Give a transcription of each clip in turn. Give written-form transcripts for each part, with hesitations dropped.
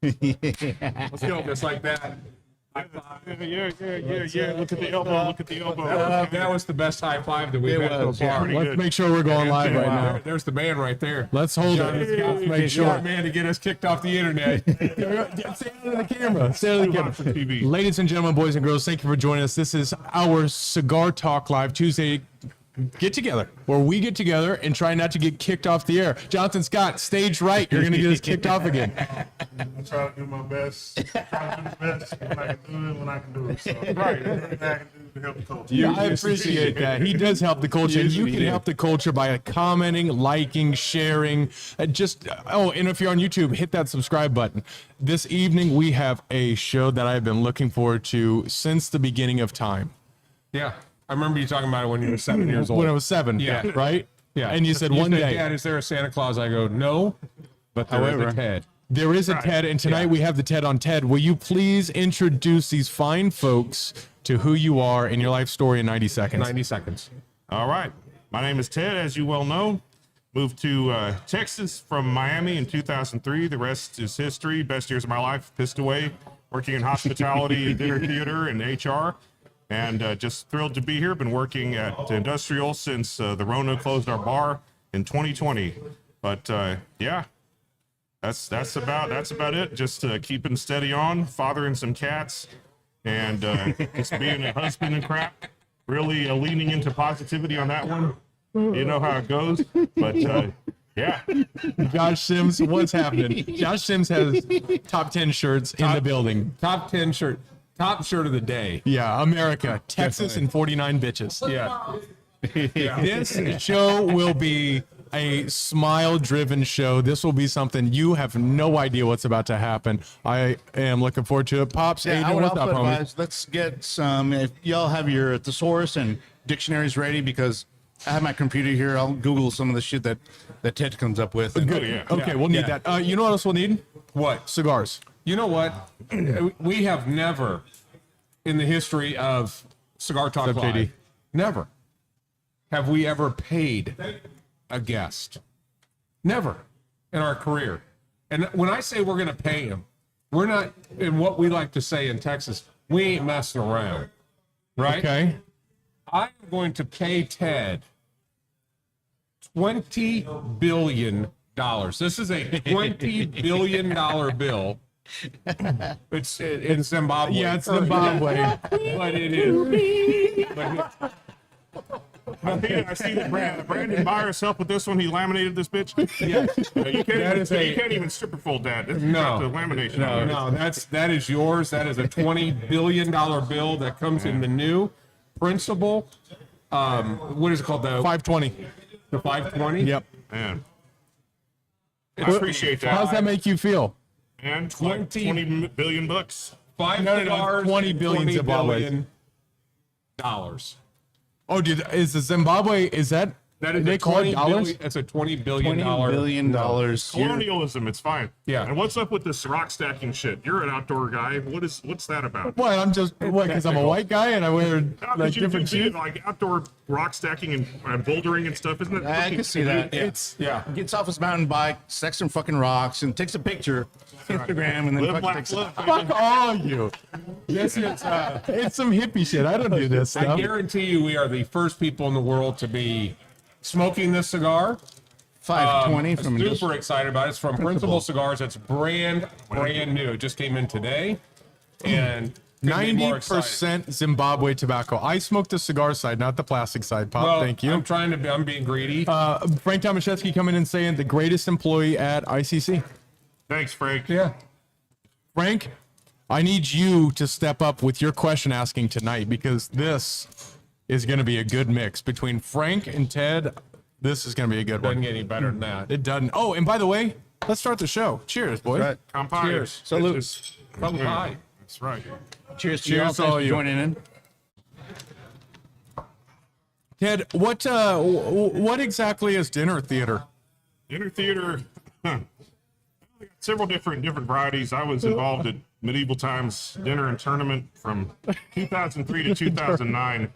Let's go, just like that. High five. Yeah. Look at the elbow. That was the best high five that we've had so far. Let's make sure we're going live right now. There's the man right there. Let's hold it. Let's make sure. Man to get us kicked off the internet. Stay under the camera. Stay under the camera. Ladies and gentlemen, boys and girls, thank you for joining us. This is our Cigar Talk Live Tuesday get together, where we get together and try not to get kicked off the air. Jonathan Scott, stage right. You're going to get us kicked off again. I try to do my best. Try to do the best when I can do it when I can do it. So, right. Everything I can do to help the culture. Yeah, I appreciate that. He does help the culture. And you can help the culture by commenting, liking, sharing. And if you're on YouTube, hit that subscribe button. This evening, we have a show that I've been looking forward to since the beginning of time. Yeah. I remember you talking about it when you were 7 years old. When I was 7, yeah, right? Yeah. And you said one day, Dad, is there a Santa Claus? I go, no, but there is a Ted. There is a Ted, and tonight we have the Ted on Ted. Will you please introduce these fine folks to who you are and your life story in 90 seconds? 90 seconds. All right. My name is Ted, as you well know. Moved to Texas from Miami in 2003. The rest is history. Best years of my life, pissed away, working in hospitality, dinner theater, and HR. And just thrilled to be here. Been working at Industrial since the Rona closed our bar in 2020. But yeah, that's about it. Just keeping steady on, fathering some cats, and just being a husband and crap. Really leaning into positivity on that one. You know how it goes. But yeah. Josh Sims, what's happening? Josh Sims has top 10 shirts in the building. Top 10 shirt. Top shirt of the day. Yeah, America, Texas, and 49 bitches. Yeah. This show will be a smile-driven show. This will be something you have no idea what's about to happen. I am looking forward to it. Pops, Aiden, what's up, homie? Let's get some, if y'all have your thesaurus and dictionaries ready, because I have my computer here. I'll Google some of the shit that Ted comes up with. Good. Yeah. Okay, we'll need that. You know what else we'll need? What? Cigars. You know what? We have never, in the history of Cigar Talk Live, never have we ever paid a guest. Never in our career. And when I say we're going to pay him, we're not, in what we like to say in Texas, we ain't messing around. Right? Okay. I am going to pay Ted $20 billion. This is a $20 billion bill. It's in Zimbabwe. Yeah, it's Zimbabwe. But it is. I see the Brandon Byers help with this one. He laminated this bitch. Yeah. You can't even stripper fold that. This is No. not the lamination. No, that is yours. That is a $20 billion bill that comes in the new principal. What is it called? The 520. 520? Yep. Man. I appreciate that. How's that make you feel? Man, 20 billion bucks. Five No, cigars, 20 billion $20 Zimbabwe. billion dollars. Oh, dude, is the Zimbabwe, is that That is they call it dollars? It's a $20 billion. $20 billion. Colonialism, it's fine. Yeah. And what's up with this rock stacking shit? You're an outdoor guy. What's that about? What? I'm just, because I'm a white guy and I wear like different shit? Like outdoor rock stacking and bouldering and stuff, isn't it? I can see that. It's, Gets off his mountain bike, stacks some fucking rocks, and takes a picture, Instagram, and then Live fucking black, takes it. live. fuck all you. This is, it's some hippie shit. I don't do this I stuff. guarantee you we are the first people in the world to be smoking this cigar. 520 from Super excited about it. It's from Principal Cigars. It's brand new. It just came in today. And 90% Zimbabwe tobacco. I smoke the cigar side, not the plastic side. Pop, thank you. I'm being greedy. Frank Tomaszewski coming in saying the greatest employee at ICC. Thanks, Frank. Yeah. Frank, I need you to step up with your question asking tonight, because this is going to be a good mix between Frank and Ted. This is going to be a good Doesn't one. get any better than that. It doesn't. Oh, and by the way, let's start the show. Cheers, boys. Right. Kampai. Cheers. Salute. Come by. That's right. Cheers to Cheers y'all. to Thanks all for you. joining in. Ted, what exactly is dinner theater? Dinner theater. Several different varieties. I was involved at medieval times dinner and tournament from 2003 to 2009.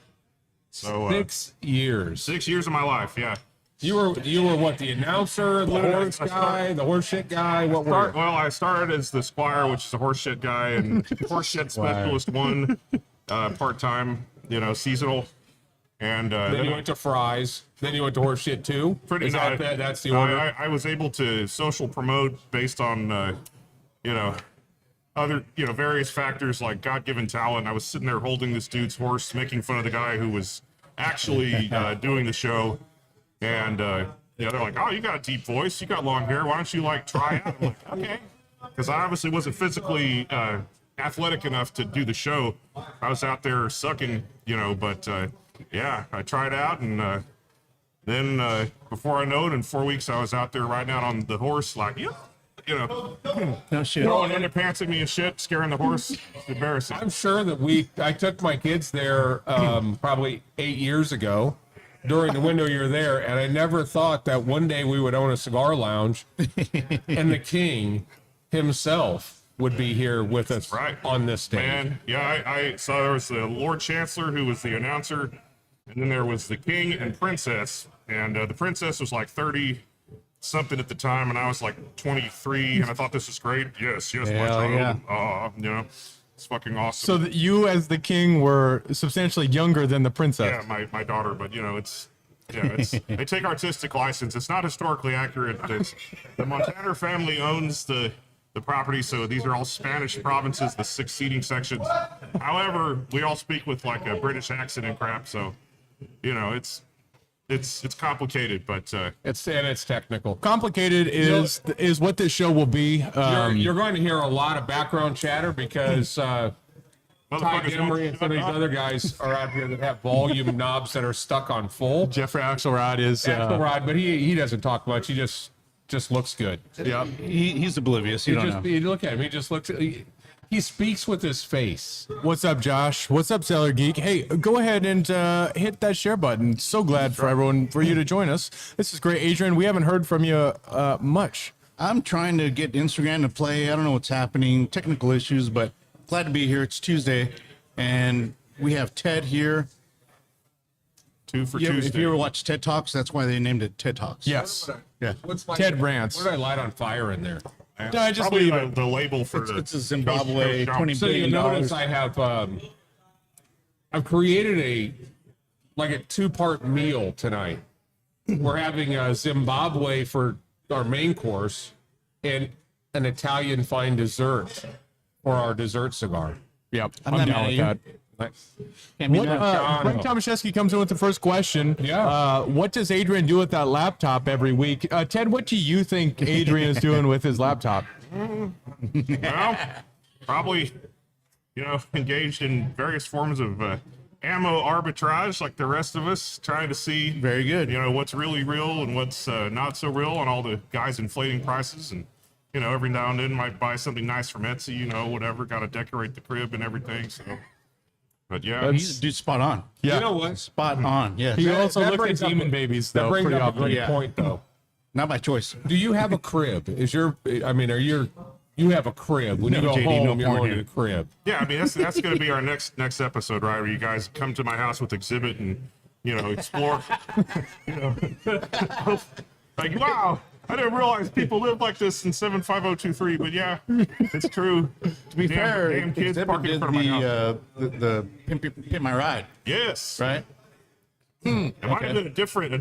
So 6 years. 6 years of my life, yeah. You were what, the announcer, the horse guy, the horse shit guy? What were you? Well, I started as the squire, which is a horse shit guy, and horse shit specialist one, part-time, seasonal. And Then you went to fries. Then you went to horse shit too. pretty much. That's the order. I was able to social promote based on, other, various factors like God-given talent. I was sitting there holding this dude's horse, making fun of the guy who was actually doing the show. And, they're like, oh, you got a deep voice. You got long hair. Why don't you, try out? I'm like, okay. Because I obviously wasn't physically athletic enough to do the show. I was out there sucking, but, yeah, I tried out. And then before I know it, in 4 weeks, I was out there riding out on the horse like, No shit. throwing underpants at me and shit, scaring the horse. It's embarrassing. I'm sure that I took my kids there probably 8 years ago during the window you were there, and I never thought that one day we would own a cigar lounge and the king himself would be here with us on this stage. Man, yeah, I saw there was the Lord Chancellor who was the announcer, and then there was the king and princess, and the princess was like 30 something at the time, and I was like 23, and I thought this was great. Yes, my child. It's fucking awesome. So that you, as the king, were substantially younger than the princess. Yeah, my daughter, but they take artistic license. It's not historically accurate. The Montana family owns the property, so these are all Spanish provinces, the 6 seating sections. However, we all speak with like a British accent and crap, so it's complicated, but it's technical. Complicated is what this show will be. You're going to hear a lot of background chatter because Ty Emery and some of these other guys are out here that have volume knobs that are stuck on full. Jeffrey Axelrod is Axelrod, but he doesn't talk much. He just looks good. Yeah, He's oblivious. You don't know. You look at him. He just looks. He speaks with his face. What's up, Josh? What's up, Cellar Geek? Hey, go ahead and hit that share button. So glad for you to join us. This is great, Adrian. We haven't heard from you much. I'm trying to get Instagram to play. I don't know what's happening. Technical issues, but glad to be here. It's Tuesday, and we have Ted here. Tuesday. If you ever watch TED Talks, that's why they named it TED Talks. Yes. Yeah. Ted Rants. What did I light on fire in there? I just Probably leave the label for It's a Zimbabwe Coast. $20 So you billion. notice I have I've created a 2-part meal tonight. We're having a Zimbabwe for our main course and an Italian fine dessert for our dessert cigar. Yep, I'm I'm not down mad with at that. Can't be What, done. Frank Tomaszewski comes in with the first question. Yeah. What does Adrian do with that laptop every week? Ted, what do you think Adrian is doing with his laptop? Well, probably, engaged in various forms of ammo arbitrage like the rest of us, trying to see, Very good. what's really real and what's not so real, and all the guys inflating prices. And, every now and then might buy something nice from Etsy, whatever, got to decorate the crib and everything. So, but yeah, He's dude spot on. Yeah. You know what? Spot on. Yes. He also that looks at brings up demon a- babies, That though, brings pretty up a often. great Yeah. point, though. Not by choice. Do you have a crib? You have a crib. When you No, go JD, home, no you're porn going to here. the crib. yeah. I mean, that's going to be our next episode, right? Where you guys come to my house with exhibit and explore. Like, wow, I didn't realize people live like this in 75023. But yeah, it's true. To be fair, damn kids Exhibit parking in did front of my house. the Pimp My Ride, Yes, right? it might have been a different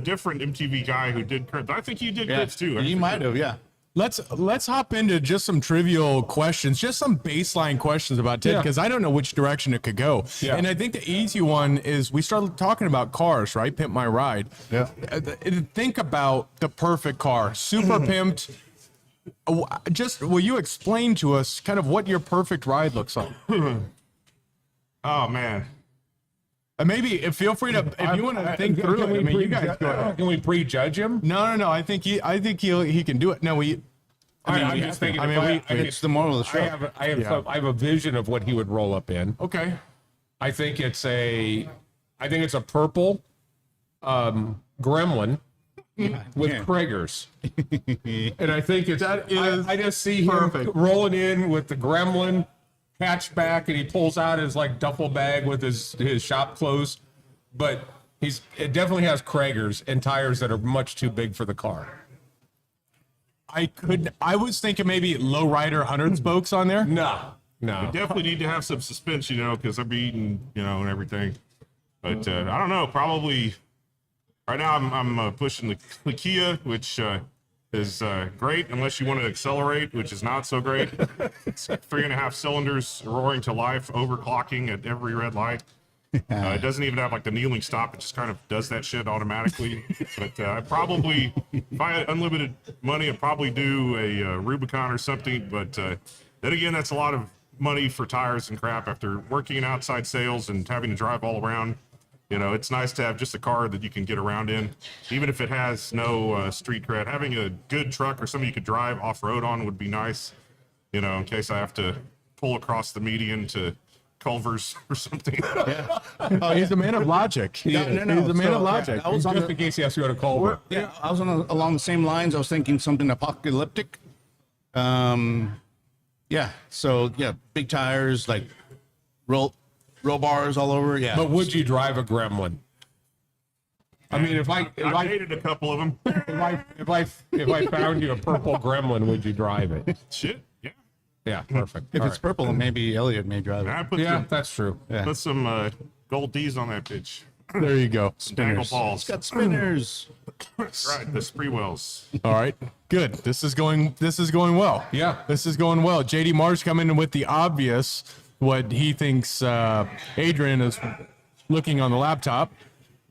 MTV guy who did cribs. I think he did cribs too. You might have, yeah. Let's hop into just some trivial questions, just some baseline questions about Ted, Yeah. because I don't know which direction it could go. Yeah. And I think the easy one is we started talking about cars, right? Pimp My Ride. Yeah. Think about the perfect car, super pimped. Just will you explain to us kind of what your perfect ride looks like? Oh man, And maybe feel free to if you want to think through it. I mean, you guys go ahead. Can we prejudge him? No. I think he can do it. No, we. I'm just thinking. I mean, It's the moral of the show. I have a vision of what he would roll up in. Okay. I think it's a purple gremlin with Kragers. And I think I just see him perfect. rolling in with the gremlin hatchback, and he pulls out his duffel bag with his shop clothes. But It definitely has Kragers and tires that are much too big for the car. I was thinking maybe low rider 100 spokes on there. No. Definitely need to have some suspension, because I'm eating, and everything. But I don't know. Probably right now I'm pushing the Kia, which is great unless you want to accelerate, which is not so great. It's 3.5 cylinders roaring to life, overclocking at every red light. It doesn't even have like the kneeling stop. It just kind of does that shit automatically. But I probably, if I had unlimited money, I'd probably do a Rubicon or something. But then again, that's a lot of money for tires and crap after working in outside sales and having to drive all around. It's nice to have just a car that you can get around in, even if it has no street cred. Having a good truck or something you could drive off-road on would be nice, in case I have to pull across the median to Culver's or something. Yeah. Oh, he's a man of logic. No. He's a man of logic. I was on Just in case he has to go to Culver. Yeah, I was along the same lines. I was thinking something apocalyptic. Yeah. So yeah, big tires, like roll bars all over. Yeah. But would you drive a Gremlin? I mean, if I dated a couple of them. if I found you a purple Gremlin, would you drive it? Shit. Yeah. Yeah, perfect. If All it's right. purple, then maybe Elliot may drive it. I put Yeah, some, that's true. put some gold D's on that bitch. There you go. Dangle balls. It's got spinners. That's right. The spree wells. All right, good. This is going well. Yeah. This is going well. JD Marsh coming in with the obvious, what he thinks Adrian is looking on the laptop.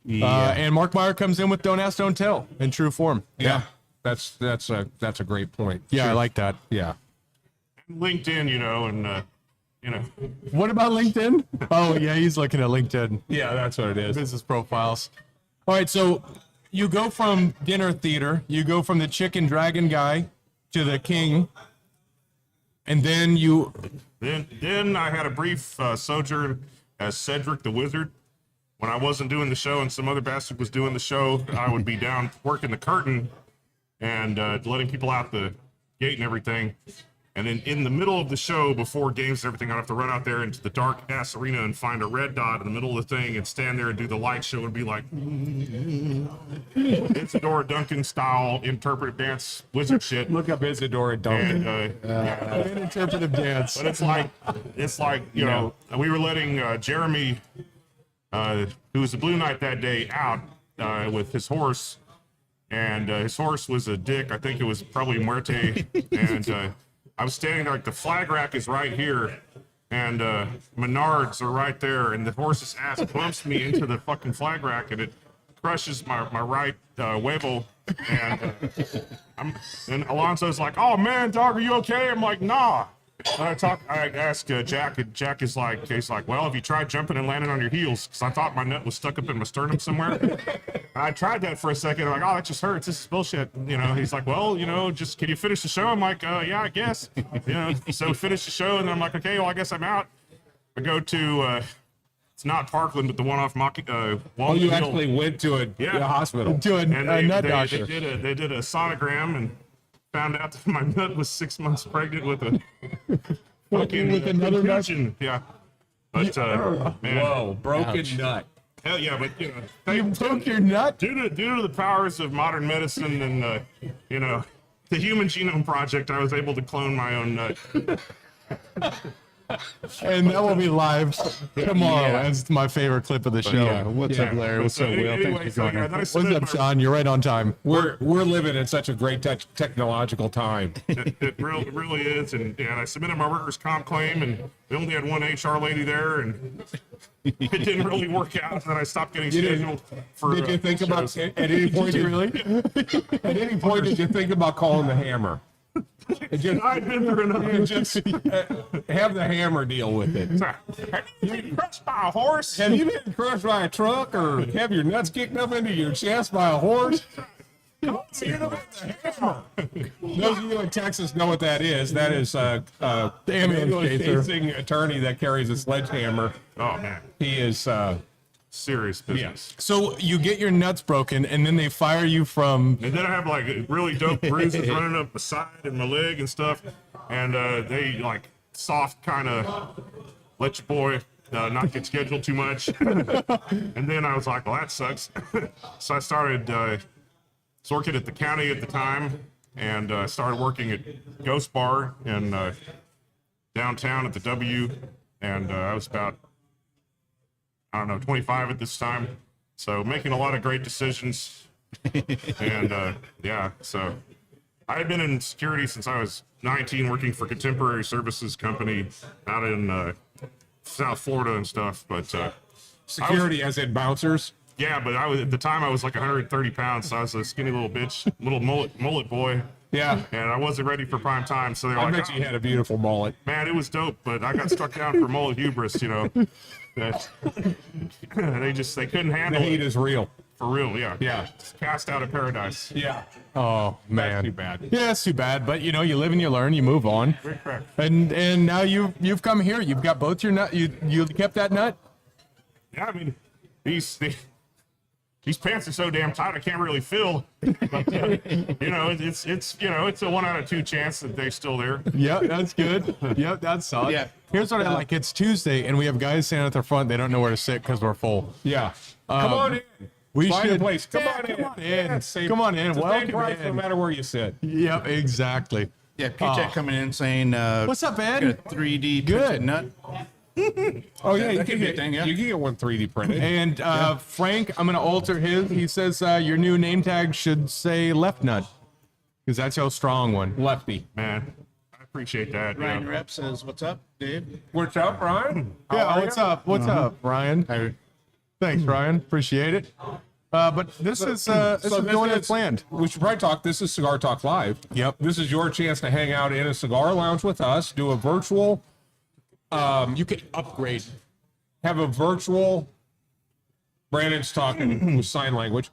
And Mark Meyer comes in with Don't Ask, Don't Tell in true form. Yeah. That's a great point. Yeah, I like that. Yeah. LinkedIn, and What about LinkedIn? Oh, yeah, he's looking at LinkedIn. Yeah, that's what it is. Business profiles. All right, so you go from dinner theater, you go from the chicken dragon guy to the king, and then Then I had a brief sojourn as Cedric the Wizard. When I wasn't doing the show and some other bastard was doing the show, I would be down working the curtain and letting people out the gate and everything. And then in the middle of the show, before games and everything, I'd have to run out there into the dark ass arena and find a red dot in the middle of the thing and stand there and do the light show and be like, Isadora Duncan style interpretive dance wizard shit. Look up Isadora Duncan. And an interpretive dance. but it's like we were letting Jeremy, who was the Blue Knight that day, out with his horse, and his horse was a dick. I think it was probably Muerte, and I was standing there, like the flag rack is right here, and Menards are right there, and the horse's ass bumps me into the fucking flag rack, and it crushes my right huevo, and Alonso's like, "Oh man, dog, are you okay?" I'm like, "Nah." I asked Jack, and Jack is like, he's like, "Well, have you tried jumping and landing on your heels?" Because I thought my nut was stuck up in my sternum somewhere. I tried that for a second. I'm like, "Oh, that just hurts. This is bullshit." He's like, "Well, just can you finish the show?" I'm like, "Yeah, I guess." So we finished the show, and then I'm like, "Okay, well, I guess I'm out." I go to it's not Parkland, but the one off Oh, Walnut you Hill. actually went to a hospital. To a nut doctor. They did a sonogram and found out that my nut was 6 months pregnant with a fucking With another nut? confusion. Yeah. But man, Whoa, broken nut. hell yeah, but You thank- broke your nut? due to the powers of modern medicine and the Human Genome Project, I was able to clone my own nut. And that will be live tomorrow. That's my favorite clip of the show. Yeah. What's up, Larry? What's up, Will? Anyway, Thanks so, for joining. then I What's submitted up, Sean? You're right on time. We're living in such a great technological time. It really is, and I submitted my workers' comp claim, and we only had one HR lady there, and it didn't really work out. And then I stopped getting scheduled for. Did you think about shows. at any point? At any point did you think about calling the hammer? I'd been through enough. Just have the hammer deal with it. Have you been crushed by a horse? Have you been crushed by a truck or have your nuts kicked up into your chest by a horse? Those of you in Texas know what that is. That is the ambulance chasing attorney that carries a sledgehammer. Oh man, He is serious business. yes. So you get your nuts broken, and then they fire you from. And then I have like really dope bruises running up the side and my leg and stuff, and they like soft kind of let your boy not get scheduled too much. And then I was like, well, that sucks. So I started working at the county at the time, and started working at Ghost Bar in downtown at the W. And I was about, I don't know, 25 at this time. So making a lot of great decisions. And yeah, so I had been in security since I was 19, working for Contemporary Services Company out in South Florida and stuff. But Security as in bouncers. yeah, but I was at the time I was like 130 pounds, so I was a skinny little bitch, little mullet boy. Yeah. And I wasn't ready for prime time, so they were I like, bet you had a beautiful mullet. man, it was dope, but I got struck down for mullet hubris, you know. That they couldn't The handle heat it is real. for real, yeah. Yeah. Just cast out of paradise. Yeah. Oh man, Too bad. Yeah, it's too bad. But you know, you live and you learn, you move on. Very correct. And now you've come here. You've got both your nut. You kept that nut. Yeah, I mean, these pants are so damn tight I can't really feel. But, you know, it's a 1 out of 2 chance that they're still there. Yep, that's good. Yep, that's solid. Yeah. Here's what I like. It's Tuesday, and we have guys standing at the front. They don't know where to sit because we're full. Yeah. Come on in. We Find should a place. Come Yeah, on in. Come on in. Yeah, same- Come on in. It's the same Welcome price in. no matter where you sit. Yep, exactly. Yeah, P-Tech coming in saying, What's up, got Ed? a 3D Good. printed nut. Oh yeah, you that can could be a get thing, yeah. You can get one 3D printed. And Frank, I'm gonna alter his. He says your new name tag should say left nut because that's your strong one. Lefty. Man, I appreciate that. Ryan Yeah. Rep says, what's up, Dave? What's up, Ryan? How Yeah, are what's ya? up? What's up, Ryan? Hi. Thanks, Ryan. Appreciate it. But this is going as planned. We should probably talk. This is Cigar Talk Live. Yep. This is your chance to hang out in a cigar lounge with us. Do a virtual. You can upgrade. Have a virtual. Brandon's talking with sign language.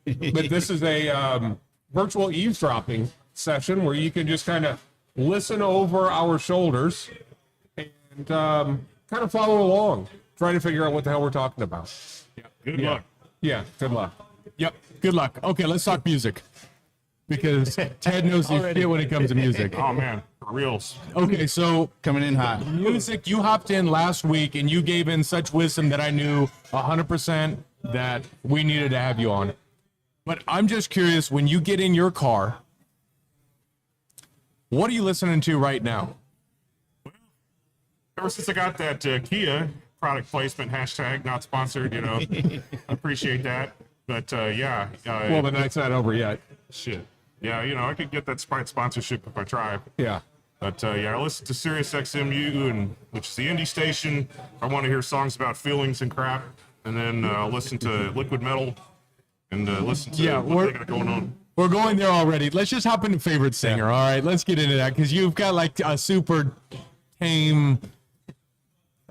But this is a virtual eavesdropping session where you can just kind of listen over our shoulders and kind of follow along, try to figure out what the hell we're talking about. Good luck. Yeah, good luck. Yep. Good luck. Okay, let's talk music because Ted knows his shit when it comes to music. Oh man, for reals. Okay, so Coming in hot. music, you hopped in last week and you gave in such wisdom that I knew 100% that we needed to have you on. But I'm just curious, when you get in your car, what are you listening to right now? Ever since I got that Kia product placement hashtag, not sponsored, you know, I appreciate that. But yeah, Well, the night's not over yet. shit. Yeah, you know, I could get that sponsorship if I try. Yeah. But yeah, I listen to Sirius XMU, and which is the indie station. I want to hear songs about feelings and crap, and then I'll listen to Liquid Metal and listen to what they got going on. We're going there already. Let's just hop into favorite singer. All right, let's get into that because you've got like a super tame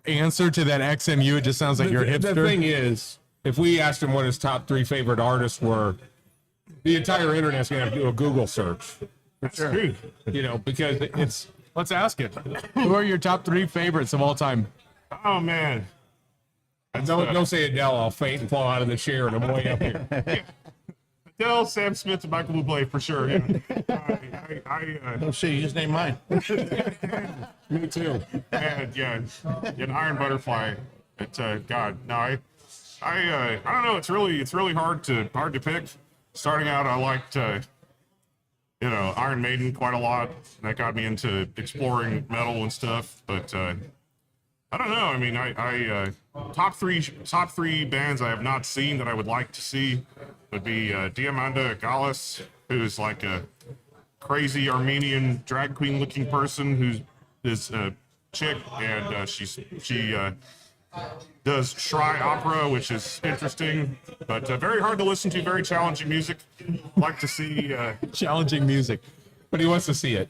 answer to that XMU. It just sounds like you're a hipster. The thing is, if we asked him what his top 3 favorite artists were, the entire internet's going to do a Google search. That's true. You know, because it's. Let's ask it. Who are your top 3 favorites of all time? Oh man, Don't say Adele. I'll faint and fall out of the chair and I'm way up here. Adele, Sam Smith, and Michael Bublé for sure. Yeah. Oh shit, you just named mine. Me too. And yeah, an Iron Butterfly. It's God, no, I don't know. It's really hard to pick. Starting out, I liked Iron Maiden quite a lot. That got me into exploring metal and stuff. But I don't know. I mean, I top three bands I have not seen that I would like to see would be Diamanda Galas, who's like a crazy Armenian drag queen looking person who is a chick, and she does Shry opera, which is interesting, but very hard to listen to. Very challenging music. Like to see. Challenging music. But he wants to see it.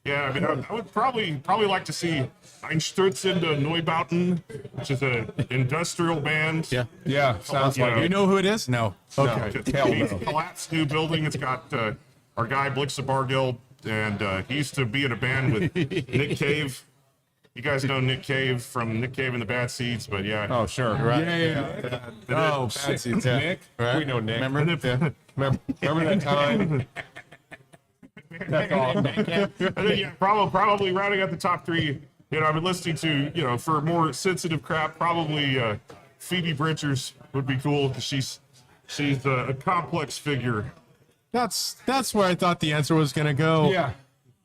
Yeah, I mean, I would probably like to see Einstürzen der Neubauten, which is an industrial band. Yeah. Yeah, sounds like You it. know who it is? No. Okay. It's Hell a no. collapsed new building. It's got our guy Blix Bargill, and he used to be in a band with Nick Cave. You guys know Nick Cave from Nick Cave and the Bad Seeds, but yeah. Oh, sure. Yeah. Oh, bad seats. Yeah. Nick? Right. We know Nick. Remember? Remember that time? That's awesome. And then, yeah, probably rounding out the top 3 I've been listening to, for more sensitive crap, probably Phoebe Bridgers would be cool because she's a complex figure. That's where I thought the answer was going to go. Yeah.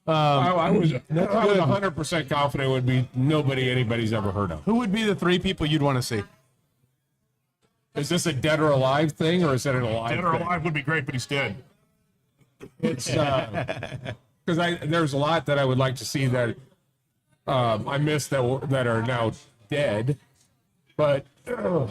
I was 100% confident it would be nobody anybody's ever heard of. Who would be the 3 people you'd want to see? Is this a dead or alive thing, or is it an alive Dead or thing? alive would be great, but he's dead. It's because there's a lot that I would like to see that I missed that are now dead, but God,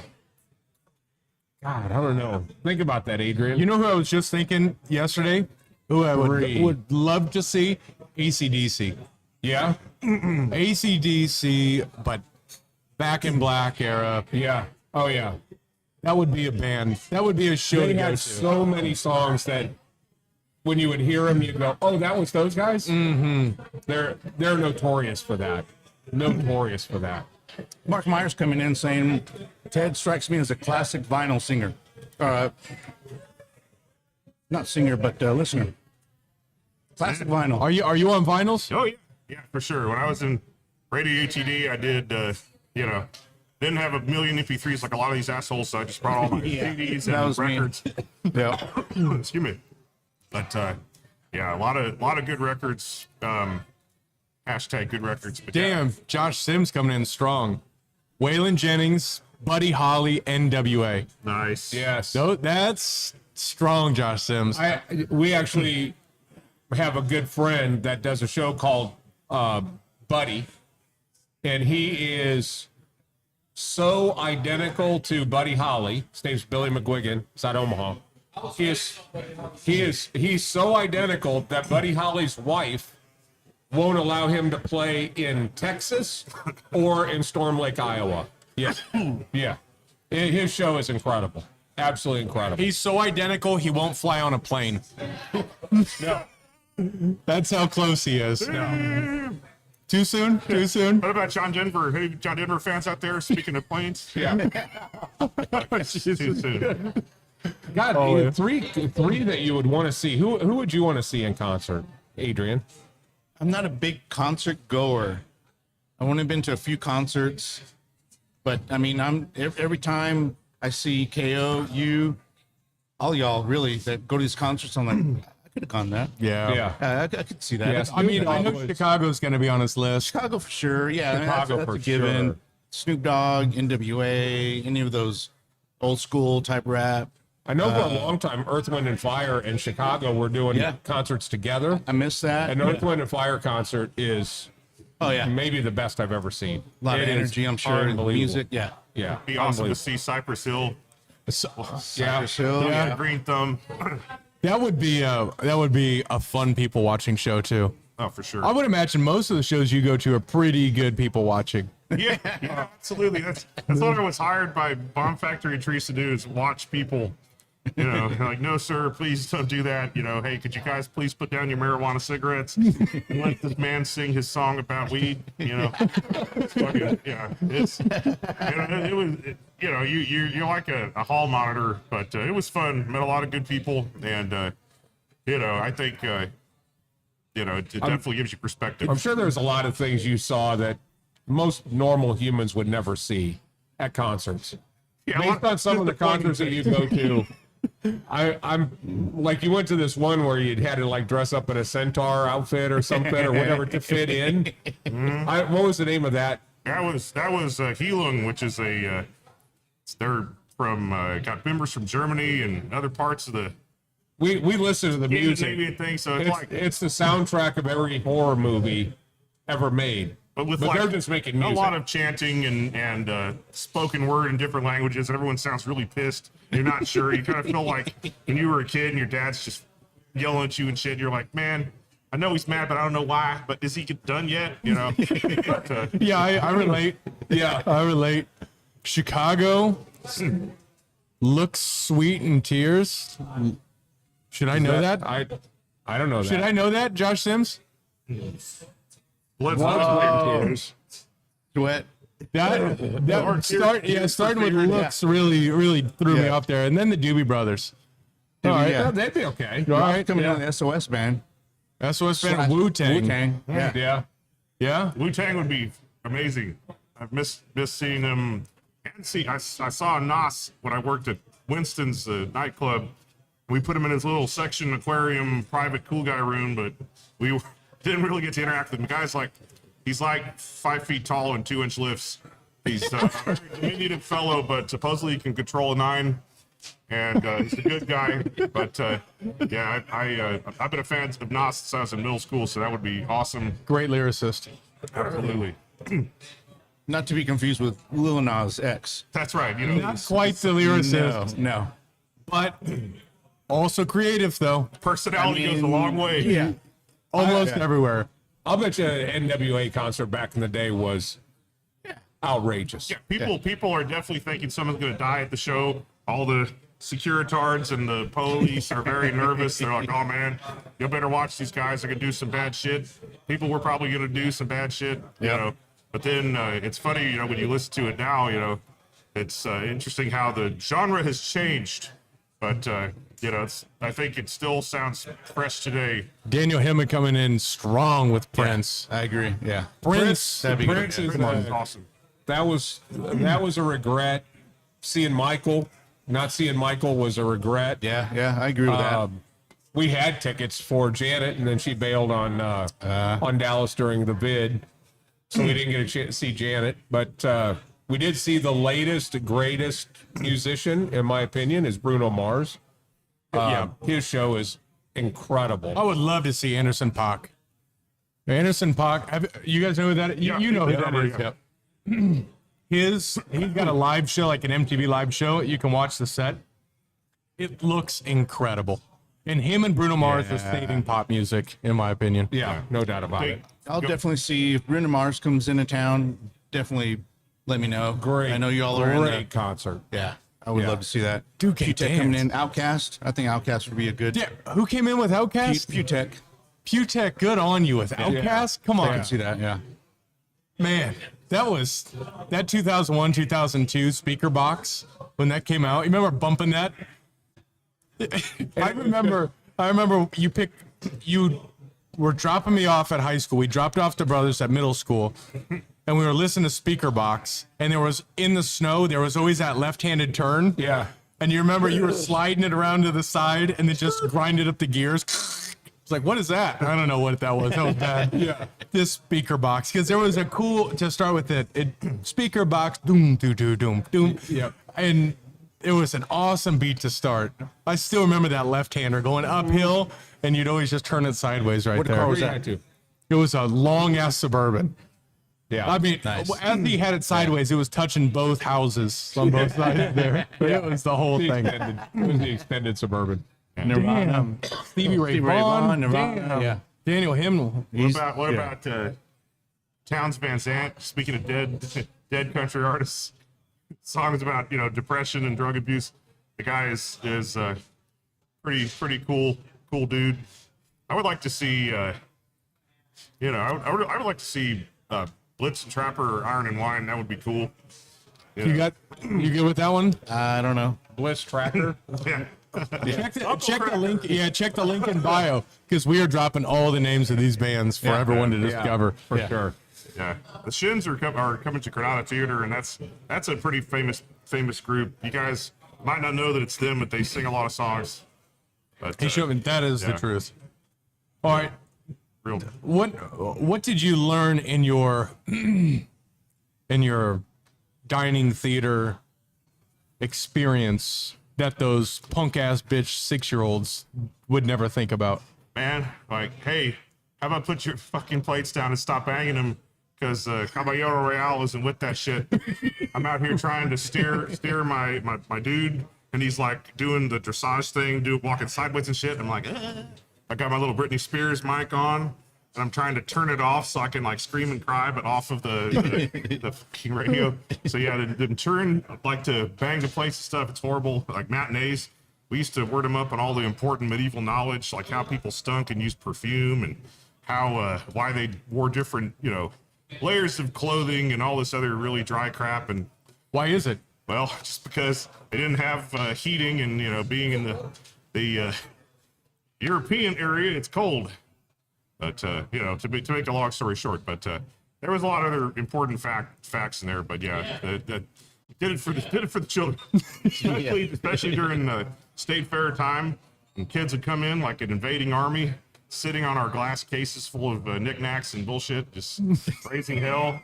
I don't know. Think about that, Adrian. You know who I was just thinking yesterday? Who I would love to see? AC/DC. Yeah, AC/DC, but Back in Black era. yeah, oh yeah. That would be a band. That would be a show They to go had to. so many songs that when you would hear them, you'd go, "Oh, that was those guys." Mm-hmm. They're notorious for that. Notorious for that. Mark Myers coming in saying, Ted strikes me as a classic vinyl singer. Not singer, but listener. Classic vinyl. Are you on vinyls? Oh, yeah, for sure. When I was in Radio UTD, I did, didn't have a million MP3s like a lot of these assholes, so I just brought all my CDs that and was me. records. Yeah. Excuse me. But, yeah, a lot of good records. Hashtag good records. But Damn, Josh Sims coming in strong. Waylon Jennings, Buddy Holly, NWA. Nice. Yes. So that's strong, Josh Sims. We actually have a good friend that does a show called Buddy, and he is so identical to Buddy Holly. His name's Billy McGuigan. He's out of Omaha. He's so identical that Buddy Holly's wife won't allow him to play in Texas or in Storm Lake, Iowa. Yeah, yeah. His show is incredible. Absolutely incredible. He's so identical, he won't fly on a plane. No. That's how close he is. Too soon? Too soon? What about John Denver? Hey, John Denver fans out there, speaking of planes? Yeah. Too soon. God, three that you would want to see. Who would you want to see in concert, Adrian? I'm not a big concert goer. I've only been to a few concerts, but I mean, every time I see KO, all y'all really that go to these concerts, I'm like, I could have gone that. Yeah. I could see that. Yes. I mean, I know Chicago's going to be on his list. Chicago for sure. Yeah, Chicago that's for a given. sure. Snoop Dogg, NWA, any of those old school type rap. I know for a long time, Earth, Wind, and Fire in Chicago were doing concerts together. I miss that. An Earth, Wind, and Fire concert is maybe the best I've ever seen. A lot of It is energy, I'm sure. unbelievable. Music, yeah. Yeah. Be awesome to see Cypress Hill. Cypress Hill, Yeah. Green Thumb. That would be a fun people watching show too. Oh, for sure. I would imagine most of the shows you go to are pretty good people watching. Yeah, absolutely. That's what I was hired by Bomb Factory and Trees to do, is watch people. Like, no, sir, please don't do that. Hey, could you guys please put down your marijuana cigarettes and let this man sing his song about weed? It's fucking, it was, you're like a hall monitor, but it was fun. Met a lot of good people, and I think it definitely gives you perspective. I'm sure there's a lot of things you saw that most normal humans would never see at concerts. Yeah, Based on some of the concerts that you go to, I'm like, you went to this one where you had to like dress up in a centaur outfit or something or whatever to fit in. What was the name of that? That was Heilung, which is they're from got members from Germany and other parts of the We listen to the music. Scandinavian thing, so It's the soundtrack of every horror movie ever made. but they're just making music. a lot of chanting and spoken word in different languages. Everyone sounds really pissed. You're not sure. You kind of feel like when you were a kid and your dad's just yelling at you and shit. You're like, man, I know he's mad, but I don't know why. But is he done yet? But, Yeah, I relate. Yeah. I relate. Chicago looks sweet in tears. Should I know that? I don't know that. Should I know that, Josh Sims? Tears. Duet. Starting with looks really threw me off there, and then the Doobie Brothers. All right, Yeah, they'd be okay. all right, Coming on the SOS band. SOS band, Wu-Tang. Wu-Tang. Yeah. Yeah. Yeah. Wu-Tang would be amazing. I've missed seeing them. And I saw Nas when I worked at Winston's nightclub. We put him in his little section aquarium private cool guy room, but we didn't really get to interact with him. The guy's he's like 5 feet tall and 2-inch lifts. He's a very diminutive fellow, but supposedly he can control a 9. And he's a good guy. But yeah, I've been a fan of Nas since I was in middle school, so that would be awesome. Great lyricist. Absolutely. Not to be confused with Lil Nas X. That's right. Not quite the lyricist, No. but also creative though. Personality goes a long way. Yeah. Almost everywhere. I'll bet you an NWA concert back in the day was outrageous. Yeah, people are definitely thinking someone's going to die at the show. All the securitards and the police are very nervous. They're like, oh man, you better watch these guys. They're going to do some bad shit. People were probably going to do some bad shit, you know. But then it's funny, when you listen to it now, it's interesting how the genre has changed. But, I think it still sounds fresh today. Daniel Hemmett coming in strong with Prince. I agree. Yeah. Prince. That'd be good. Prince is Awesome. that was a regret. Seeing Michael, not seeing Michael was a regret. Yeah, I agree with that. We had tickets for Janet, and then she bailed on Dallas during the bid, so we didn't get a chance to see Janet. But we did see the latest, greatest musician, in my opinion, is Bruno Mars. His show is incredible. I would love to see Anderson .Paak. Anderson .Paak. You guys know who that is? You know who that is. Yeah. He's got a live show, like an MTV live show. You can watch the set. It looks incredible. And him and Bruno Mars are saving pop music, in my opinion. Yeah, no doubt about it. I'll definitely see if Bruno Mars comes into town. Definitely let me know. Great. I know you all are in great concert. Yeah, I would love to see that. Dude can Q-Tech coming dance. in. Outcast. I think Outcast would be a good. Yeah. Who came in with Outkast? Q-Tech. Q-Tech, good on you with Outkast. Come I on. can see that. Yeah. Man, that 2001, 2002 speaker box when that came out. You remember bumping that? I remember you were dropping me off at high school. We dropped off to brothers at middle school, and we were listening to speaker box, and there was in the snow, there was always that left-handed turn. Yeah. And you remember you were sliding it around to the side and then just grinded up the gears. It's like, what is that? I don't know what that was. That was bad. Yeah. This speaker box, because there was a cool, to start with it speaker box, doom, doom, doom, doom, doom. Yep. And it was an awesome beat to start. I still remember that left-hander going uphill, and you'd always just turn it sideways right there. car was that? It was a long-ass Suburban. Yeah. I mean, as he had it sideways, it was touching both houses on both sides there. It was the whole thing. It was the extended Suburban. Damn. Stevie Ray Vaughan. Nirvana. Damn. Yeah. Daniel Himmel. What about Towns Van Zandt? Speaking of dead country artists, songs about depression and drug abuse. The guy is pretty cool dude. I would like to see I would like to see Blitz and Trapper or Iron and Wine. That would be cool. You good with that one? I don't know. Bliss Tracker. Yeah. Check the link. Yeah, check the link in bio, because we are dropping all the names of these bands for everyone to discover. For sure. Yeah, the Shins are coming to Granada Theater, and that's a pretty famous group. You guys might not know that it's them, but they sing a lot of songs. But That is the truth. All right. real. What did you learn in your dining theater experience that those punk ass bitch 6-year-olds would never think about? Man, like, hey, how about put your fucking plates down and stop banging them? Because Caballero Real isn't with that shit. I'm out here trying to steer my dude, and he's like doing the dressage thing, walking sideways and shit. I'm like, I got my little Britney Spears mic on, and I'm trying to turn it off so I can like scream and cry, but off of the fucking radio. So yeah, the turn like to bang the plates and stuff. It's horrible. Like matinees, we used to word them up on all the important medieval knowledge, like how people stunk and used perfume, and how why they wore different layers of clothing and all this other really dry crap. And Why is it? well, just because they didn't have heating, and being in the European area, it's cold. But you know, to make a long story short, but there was a lot of other important facts in there. But yeah, that did it for the children, especially during the state fair time, and kids would come in like an invading army, sitting on our glass cases full of knickknacks and bullshit, just raising hell.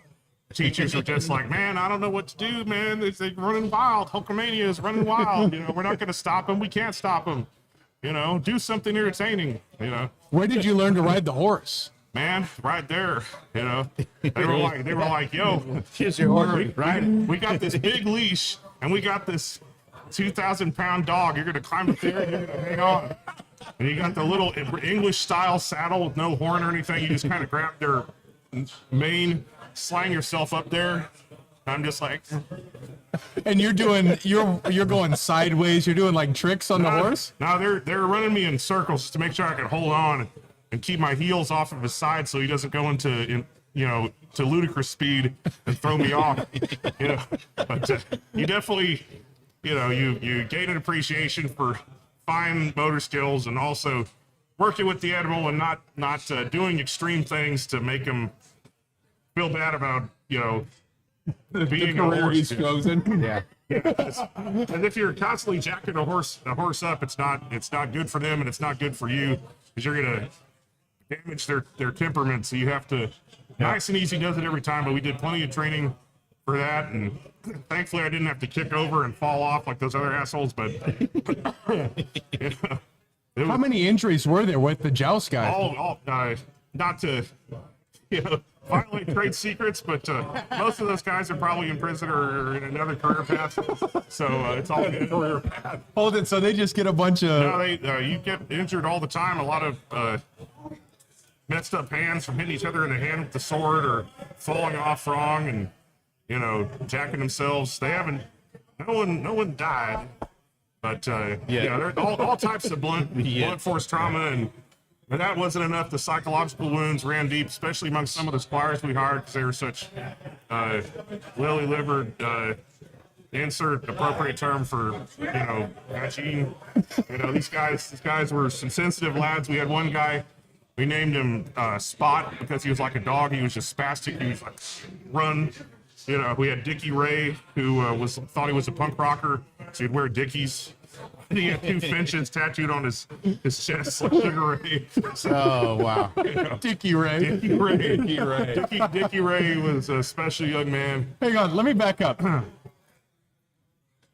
Teachers were just like, man, I don't know what to do, man. They're running wild. Hulkamania is running wild. You know, we're not going to stop them. We can't stop them. You know, do something entertaining. You know. Where did you learn to ride the horse? Man, right there. You know, they were like, yo, Here's your horse, right? we got this big leash and we got this 2,000-pound dog. You're going to climb up there and you're going to hang on. And you got the little English style saddle with no horn or anything. You just kind of grab their mane, slang yourself up there. I'm just like, And you're going sideways. You're doing like tricks on the horse. No, they're running me in circles just to make sure I can hold on and keep my heels off of his side so he doesn't go into to ludicrous speed and throw me off. You know, but you definitely, you know, you gain an appreciation for fine motor skills and also working with the animal and not doing extreme things to make him feel bad about, you know, being a career horse. he's chosen. Yeah. And if you're constantly jacking a horse up, it's not good for them and it's not good for you because you're gonna damage their temperament. So you have to nice and easy does it every time. But we did plenty of training for that, and thankfully I didn't have to kick over and fall off like those other assholes. But you know, How many injuries were there with the joust guy? all not to violate trade secrets, but most of those guys are probably in prison or in another career path. So it's all good career path. Hold it. So they just get a bunch of. No, you get injured all the time. A lot of messed up hands from hitting each other in the hand with the sword or falling off wrong and, you know, attacking themselves. They haven't, no one died, but there are all types of blunt force trauma, and that wasn't enough. The psychological wounds ran deep, especially among some of the squires we hired because they were such lily-livered, insert appropriate term for, you know, matching. You know, these guys were some sensitive lads. We had one guy, we named him Spot because he was like a dog. He was just spastic. He was like, run. You know, we had Dickie Ray, who thought he was a punk rocker, so he'd wear Dickies. And he had two finches tattooed on his chest like Sugar Ray. Oh, wow. You know, Dickie Ray. Dickie Ray. Dickie Ray was a special young man. Hang on. Let me back up.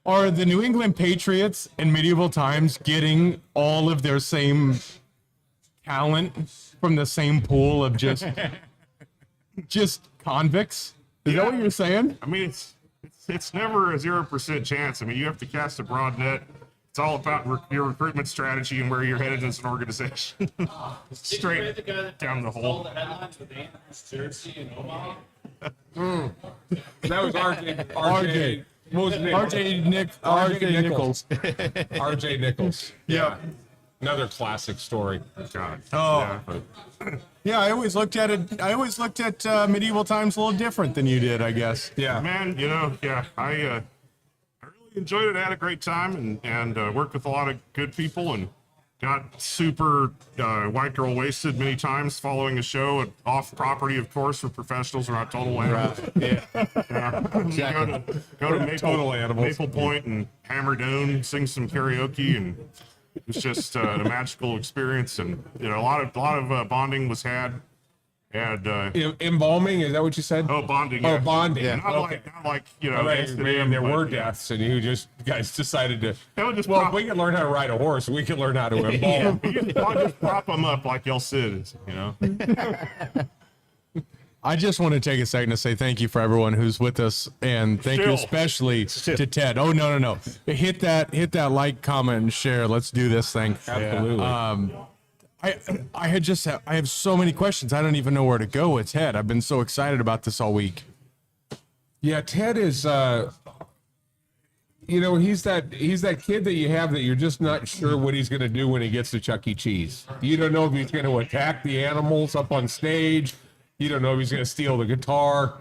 Are the New England Patriots in medieval times getting all of their same talent from the same pool of just convicts? Is that what you're saying? I mean, it's never a 0% chance. I mean, you have to cast a broad net. It's all about your recruitment strategy and where you're headed as an organization. Straight down the hole. The headlines with Andrews, Jersey, and Omaha. That was RJ. What was his name? RJ Nichols. RJ Nichols. Yeah. Another classic story. God. Oh. Yeah, but Yeah, I always looked at it. I always looked at medieval times a little different than you did, I guess. Yeah. man, you know, I really enjoyed it. I had a great time and worked with a lot of good people and got super white girl wasted many times following a show off property, of course, for professionals who are not total animals. Go to Total animals. Maple Point and Hammer Down, sing some karaoke, and it was just a magical experience. And you know, a lot of bonding was had. And Embalming, is that what you said? bonding. Oh, Yeah. bonding. Not Okay. like you know. Right, instant man, there but, were yeah. deaths, and you guys decided to. That would just Well, if prop, we can learn how to ride a horse, we can learn how to embalm. I'll just prop them up like y'all Sid, you know. I just want to take a second to say thank you for everyone who's with us, and thank you Still. especially to Ted. Oh no! Hit that like, comment, and share. Let's do this thing. Absolutely. I have so many questions. I don't even know where to go with Ted. I've been so excited about this all week. Yeah, Ted is. You know, he's that kid that you have that you're just not sure what he's going to do when he gets to Chuck E. Cheese. You don't know if he's going to attack the animals up on stage. You don't know if he's going to steal the guitar.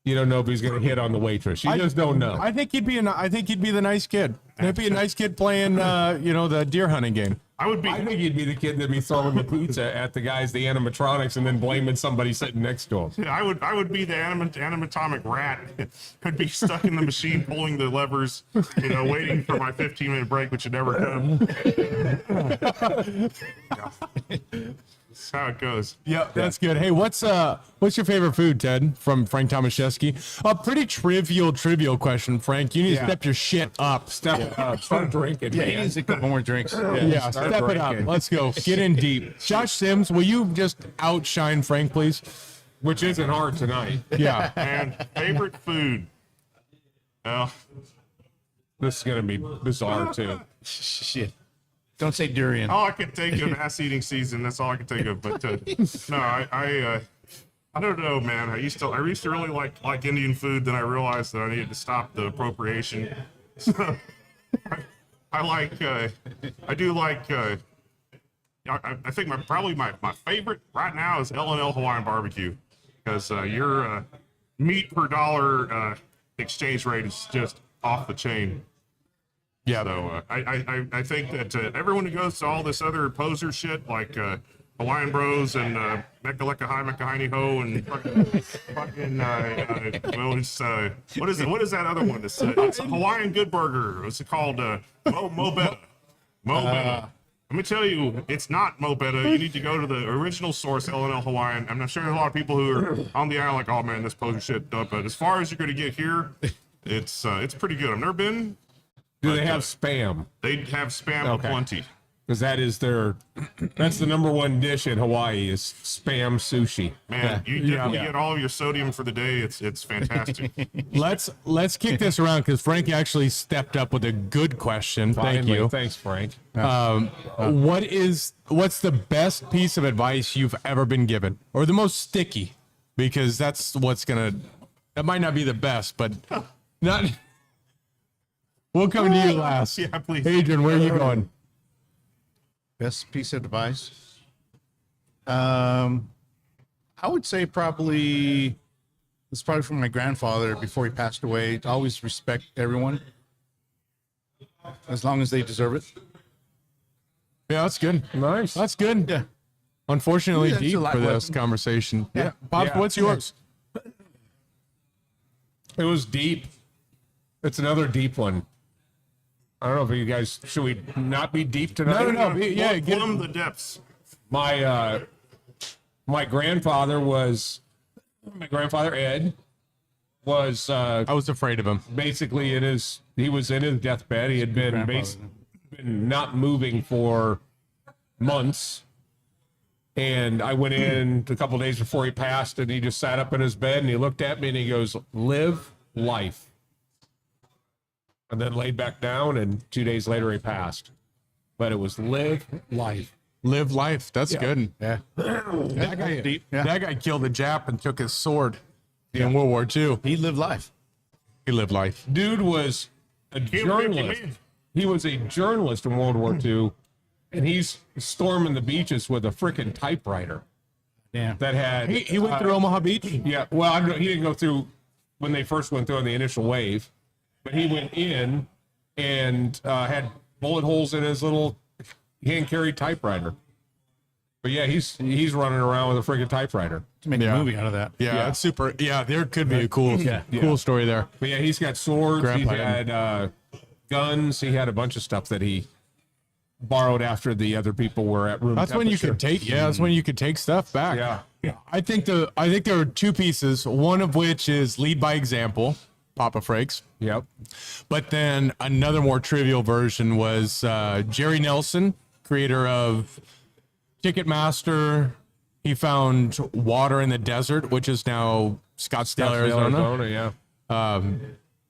you don't know if he's going to hit on the waitress. You just don't know. I think he'd be the nice kid. He'd be a nice kid playing, the deer hunting game. I think he'd be the kid that'd be throwing the pizza at the guys, the animatronics, and then blaming somebody sitting next to him. I would be the animatomic rat. I'd be stuck in the machine pulling the levers, waiting for my 15-minute break, which would never come. That's how it goes. Yep, that's good. Hey, what's your favorite food, Ted? From Frank Tomaszewski. A pretty trivial question, Frank. You need to step your shit up. Step it up. Start drinking, Yeah, he man. needs a couple more drinks. Yeah, step it up. Let's go. Get in deep. Josh Sims, will you just outshine Frank, please? Which isn't hard tonight. Yeah. And favorite food? Well, This is going to be bizarre, too. Shit. Don't say durian. all I can think of ass eating season. That's all I can think of. But no, I don't know, man. I used to really like Indian food. Then I realized that I needed to stop the appropriation. So I think probably my favorite right now is L&L Hawaiian barbecue, because your meat per dollar exchange rate is just off the chain. Yeah. So I think that everyone who goes to all this other poser shit like Hawaiian Bros and Mecca Lecca Hi Mecca Heine Ho and what is that other one? It's Hawaiian Good Burger. What's it called? Mo Betta. Mo Betta. Let me tell you, it's not Mo Betta. You need to go to the original source, L&L Hawaiian. I'm not sure there's a lot of people who are on the island like, oh man, this poser shit. But as far as you're going to get here, it's pretty good. I've never been. Do they have Spam? They have Spam aplenty. Because that's the number one dish in Hawaii is Spam sushi. Man, you definitely get all of your sodium for the day. It's fantastic. Let's kick this around because Frank actually stepped up with a good question. Thank Finally. you. Thanks, Frank. What's the best piece of advice you've ever been given, or the most sticky? Because that might not be the best, but not. We'll come to you last. Yeah, please. Adrian, where are you going? Best piece of advice? I would say probably from my grandfather before he passed away. To always respect everyone, as long as they deserve it. Yeah, that's good. Nice. That's good. Yeah. Unfortunately, Yeah, it's deep a lot for this lesson. conversation. Yeah. Bob, Yeah. what's yours? It was deep. It's another deep one. I don't know if you guys, should we not be deep tonight? No. Yeah, Plumb the depths. My grandfather Ed was I was afraid of him. basically he was in his deathbed. He had been not moving for months. And I went in a couple of days before he passed, and he just sat up in his bed and he looked at me and he goes, "Live life." And then laid back down, and 2 days later he passed. But it was live life. Live life. That's good. Yeah. That guy, deep. Yeah. that guy killed a Jap and took his sword in World War II. He lived life. He lived life. Dude was a journalist. He was a journalist in World War II, and he's storming the beaches with a freaking typewriter Yeah. that had. He went through Omaha Beach. Yeah, well, I don't know, he didn't go through when they first went through on the initial wave, but he went in and had bullet holes in his little hand-carried typewriter. But yeah, he's running around with a freaking typewriter. To make Yeah. a movie out of that. Yeah, that's super. Yeah, there could be a cool story there. But yeah, he's got swords. Grandpa He had guns. He had a bunch of stuff that he borrowed after the other people were at room That's when you could temperature. take. Yeah, that's when you could take stuff back. Yeah. I think there are two pieces. One of which is lead by example, Papa Frakes. Yep. But then another more trivial version was Jerry Nelson, creator of Ticketmaster. He found water in the desert, which is now Scottsdale, Arizona. Yeah.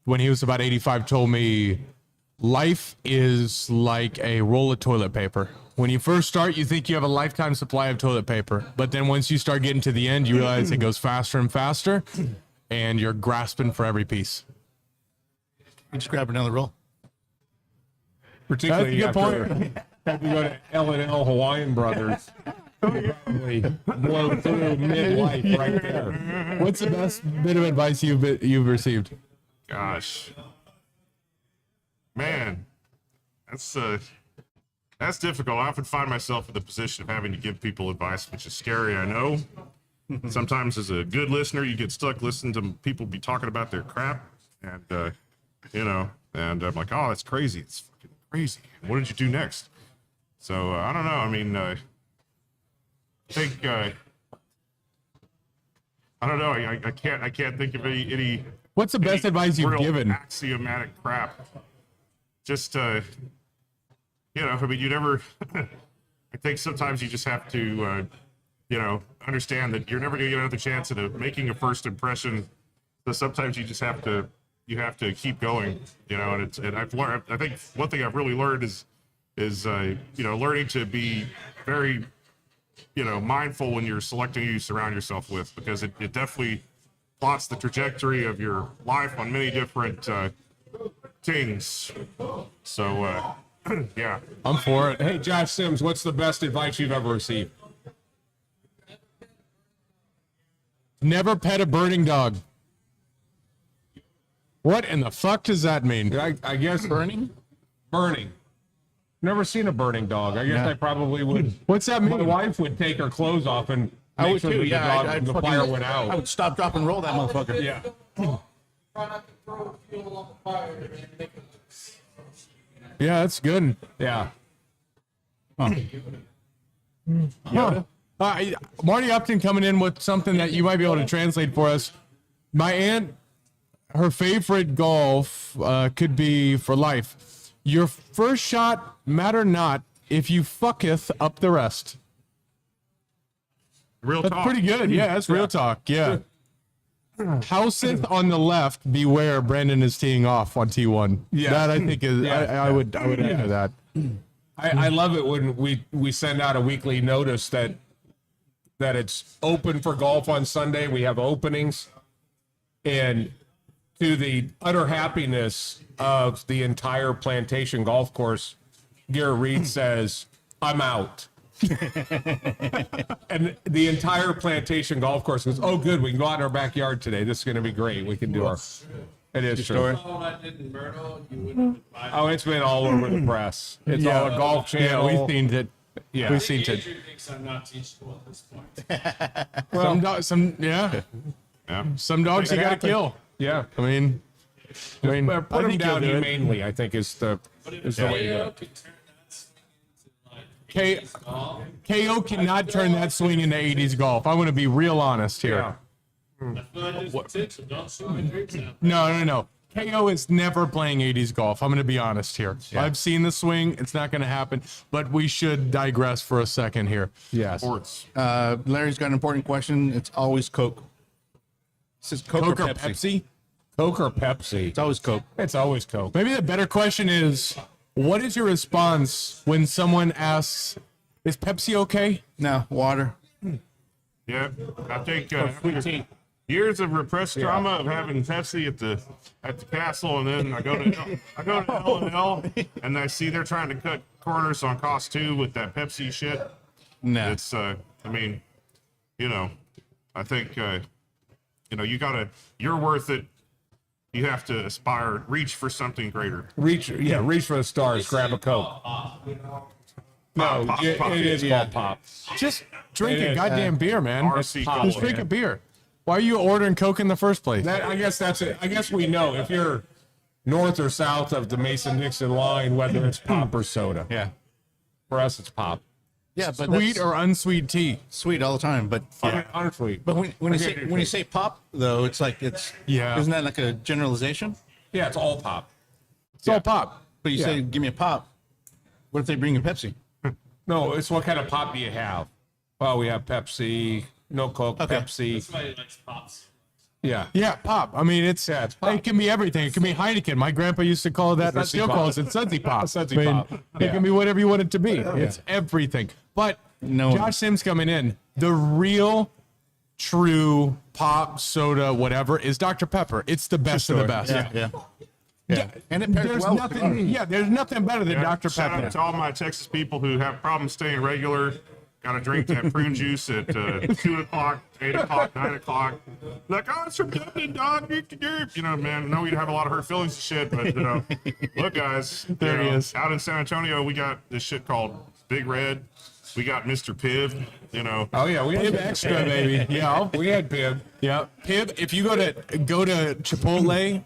When he was about 85, told me life is like a roll of toilet paper. When you first start, you think you have a lifetime supply of toilet paper. But then once you start getting to the end, you realize it goes faster and faster, and you're grasping for every piece. You just grab another roll. Particularly That's a good after had to go to L&L Hawaiian Brothers Probably blow through midlife right there. What's the best bit of advice you've received? Gosh, man, that's difficult. I often find myself in the position of having to give people advice, which is scary. I know. Sometimes, as a good listener, you get stuck listening to people be talking about their crap, and and I'm like, oh, that's crazy. It's fucking crazy. What did you do next? So I don't know. I mean, I think I don't know. I can't think of any. What's the best advice you've real given? Axiomatic crap. Just I mean, you never. I think sometimes you just have to, understand that you're never going to get another chance at making a first impression. So sometimes you just have to. You have to keep going, and I've learned. I think one thing I've really learned is learning to be very, mindful when you're selecting who you surround yourself with, because it definitely plots the trajectory of your life on many different things. So, yeah. I'm for it. Hey, Josh Sims, what's the best advice you've ever received? Never pet a burning dog. What in the fuck does that mean? I guess Burning? burning. Never seen a burning dog. I guess I probably would. What's that My mean? wife would take her clothes off and I make would sure too. that Yeah, the, I'd the fucking- fire went I out. would stop, drop, and roll that motherfucker. Yeah. Try not to throw fuel on the fire and make it. Yeah, that's good. Yeah. Huh. Marty Upton coming in with something that you might be able to translate for us. My aunt, her favorite golf could be for life. Your first shot matter not if you fucketh up the rest. Real That's talk. pretty good. Yeah, that's real talk. Yeah. Houseth on the left, beware. Brandon is teeing off on T1. Yeah. That I think is. Yeah. I would echo that. I love it when we send out a weekly notice that it's open for golf on Sunday. We have openings, and to the utter happiness of the entire plantation golf course, Garrett Reed says, "I'm out." And the entire plantation golf course goes, "Oh, good, we can go out in our backyard today. This is going to be great. We can do our." It is true. All I did in Myrtle, you wouldn't buy. Oh, it's been all over the press. It's all a golf channel. Yeah, we've seen it. Yeah. We've seen it. Andrew thinks I'm not teachable at this point. Some dogs you It gotta happened. kill. Yeah. I mean, Put I them think down you'll do it. humanely, I think, is the way to do KO it. could turn that swing into like 80s golf. KO cannot turn that swing into 80s golf. I want to be real honest here. Yeah. I feel like there's potential. Don't shoot my dreams out. No. KO is never playing 80s golf. I'm going to be honest here. I've seen the swing. It's not going to happen. But we should digress for a second here. Yes. Sports. Larry's got an important question. It's always Coke. It says Coke, Coke or Pepsi. Coke or Pepsi? It's always Coke. It's always Coke. Maybe the better question is, what is your response when someone asks, is Pepsi okay? No, water. Yeah, I think after years of repressed trauma of having Pepsi at the castle, and then I go to L&L, and I see they're trying to cut corners on cost 2 with that Pepsi shit. No. It's I mean, I think you're worth it. You have to reach for something greater. Reach for the stars. Grab a Coke. No, Pop, it pop. is called pop. Just drink It a is. goddamn beer, man. RC pop. Cola. Just drink a beer. Why are you ordering Coke in the first place? I guess that's it. I guess we know if you're north or south of the Mason-Dixon line, whether it's pop or soda. Yeah. For us, it's pop. Yeah, but Sweet that's or unsweet tea? sweet all the time. But Honestly. but when you say pop though, it's like it's Yeah. Isn't that like a generalization? Yeah, it's all pop. It's all pop. But you Yeah. say give me a pop. What if they bring you Pepsi? No, it's what kind of pop do you have? Well, we have Pepsi, no Coke, Pepsi. Somebody likes pops. Yeah. Yeah, pop. I mean, it's Yeah, it's pop. It can be everything. It can be Heineken. My grandpa used to call it that, or Sudsy still pop. calls it Sudsy Pop. Sudsy I mean, pop. It Yeah. can be whatever you want it to be. It's everything. But No. Josh Sims coming in. The real, true pop, soda, whatever is Dr. Pepper. It's the best of the best. Yeah. And it pairs There's well with nothing. Yeah, there's nothing better than Dr. Shout Pepper. out to all my Texas people who have problems staying regular. Got to drink that prune juice at 2 o'clock, 8 o'clock, 9 o'clock. Like, oh, it's from Dublin, dog. You know, man, I know we'd have a lot of hurt feelings and shit, but, you know, look, guys. There he is. Out in San Antonio, we got this shit called Big Red. We got Mr. Piv, you know. Oh yeah, we had Pib extra, baby. Yeah. we had Pib. Yeah. Pib, if you go to Chipotle,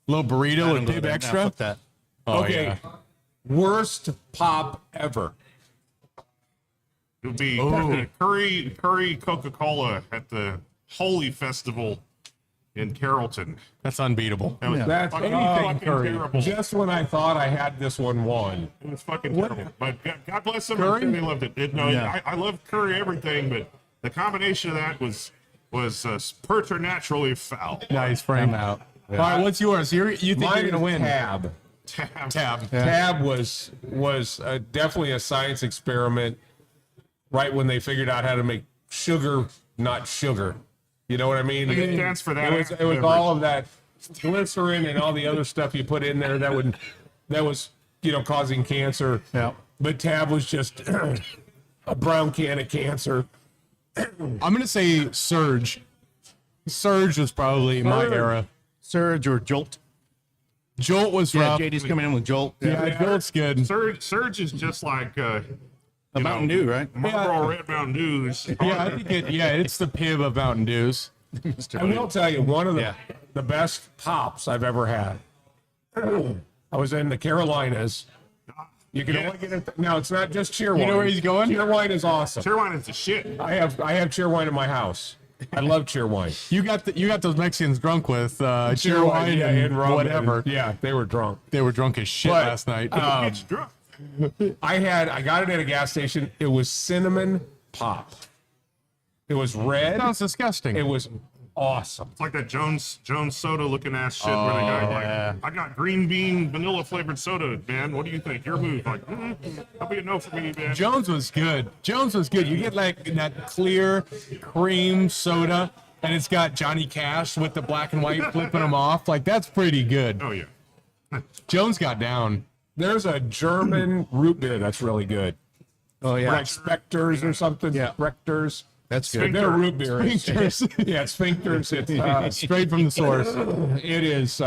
little burrito with Pib extra. That. Oh, Okay. yeah. Worst pop ever. It would be curry Coca-Cola at the Holy Festival in Carrollton. That's unbeatable. That was That's fucking, anything fucking curry. terrible. Just when I thought I had this one won. It was fucking terrible. But God bless them. Curry? They loved it. I love curry everything, but the combination of that was preternaturally foul. Nice frame out. All right, what's yours? You think Mine you're gonna is win? Tab. Tab. Tab was definitely a science experiment. Right when they figured out how to make sugar, not sugar. You know what I mean? It stands for that. It was all of that glycerin and all the other stuff you put in there that was causing cancer. Yeah. But Tab was just a brown can of cancer. I'm gonna say Surge. Surge was probably my era. Surge or Jolt. Jolt was Yeah, rough. JD's coming in with Jolt. Yeah, Jolt's good. Surge is just like A Mountain Dew, right? Marlboro Red Mountain Dew. Yeah, I think it's the Pib of Mountain Dews. I will tell you, one of the best pops I've ever had. I was in the Carolinas. You can only get it. Now it's not just cheer wine. You know where he's going? Cheer wine is awesome. Cheerwine is the shit. I have cheer wine in my house. I love cheer wine. You got those Mexicans drunk with cheer wine and rum whatever. Yeah, they were drunk. They were drunk as shit But, last night. It's drunk. I got it at a gas station. It was cinnamon pop. It was red. Sounds disgusting. It was awesome. It's like that Jones soda looking ass shit where the guy like, I got green bean vanilla flavored soda, man. What do you think? Your move. Like, that'll be a no for me, man. Jones was good. You get like that clear cream soda, and it's got Johnny Cash with the black and white flipping them off. Like, that's pretty good. Oh yeah. Jones got down. There's a German root beer that's really good. Oh, yeah. Like Specters or something. Yeah. Specters. That's good. They're root beer. Sphincters. Yeah, Sphincters. It's Straight from the source. it is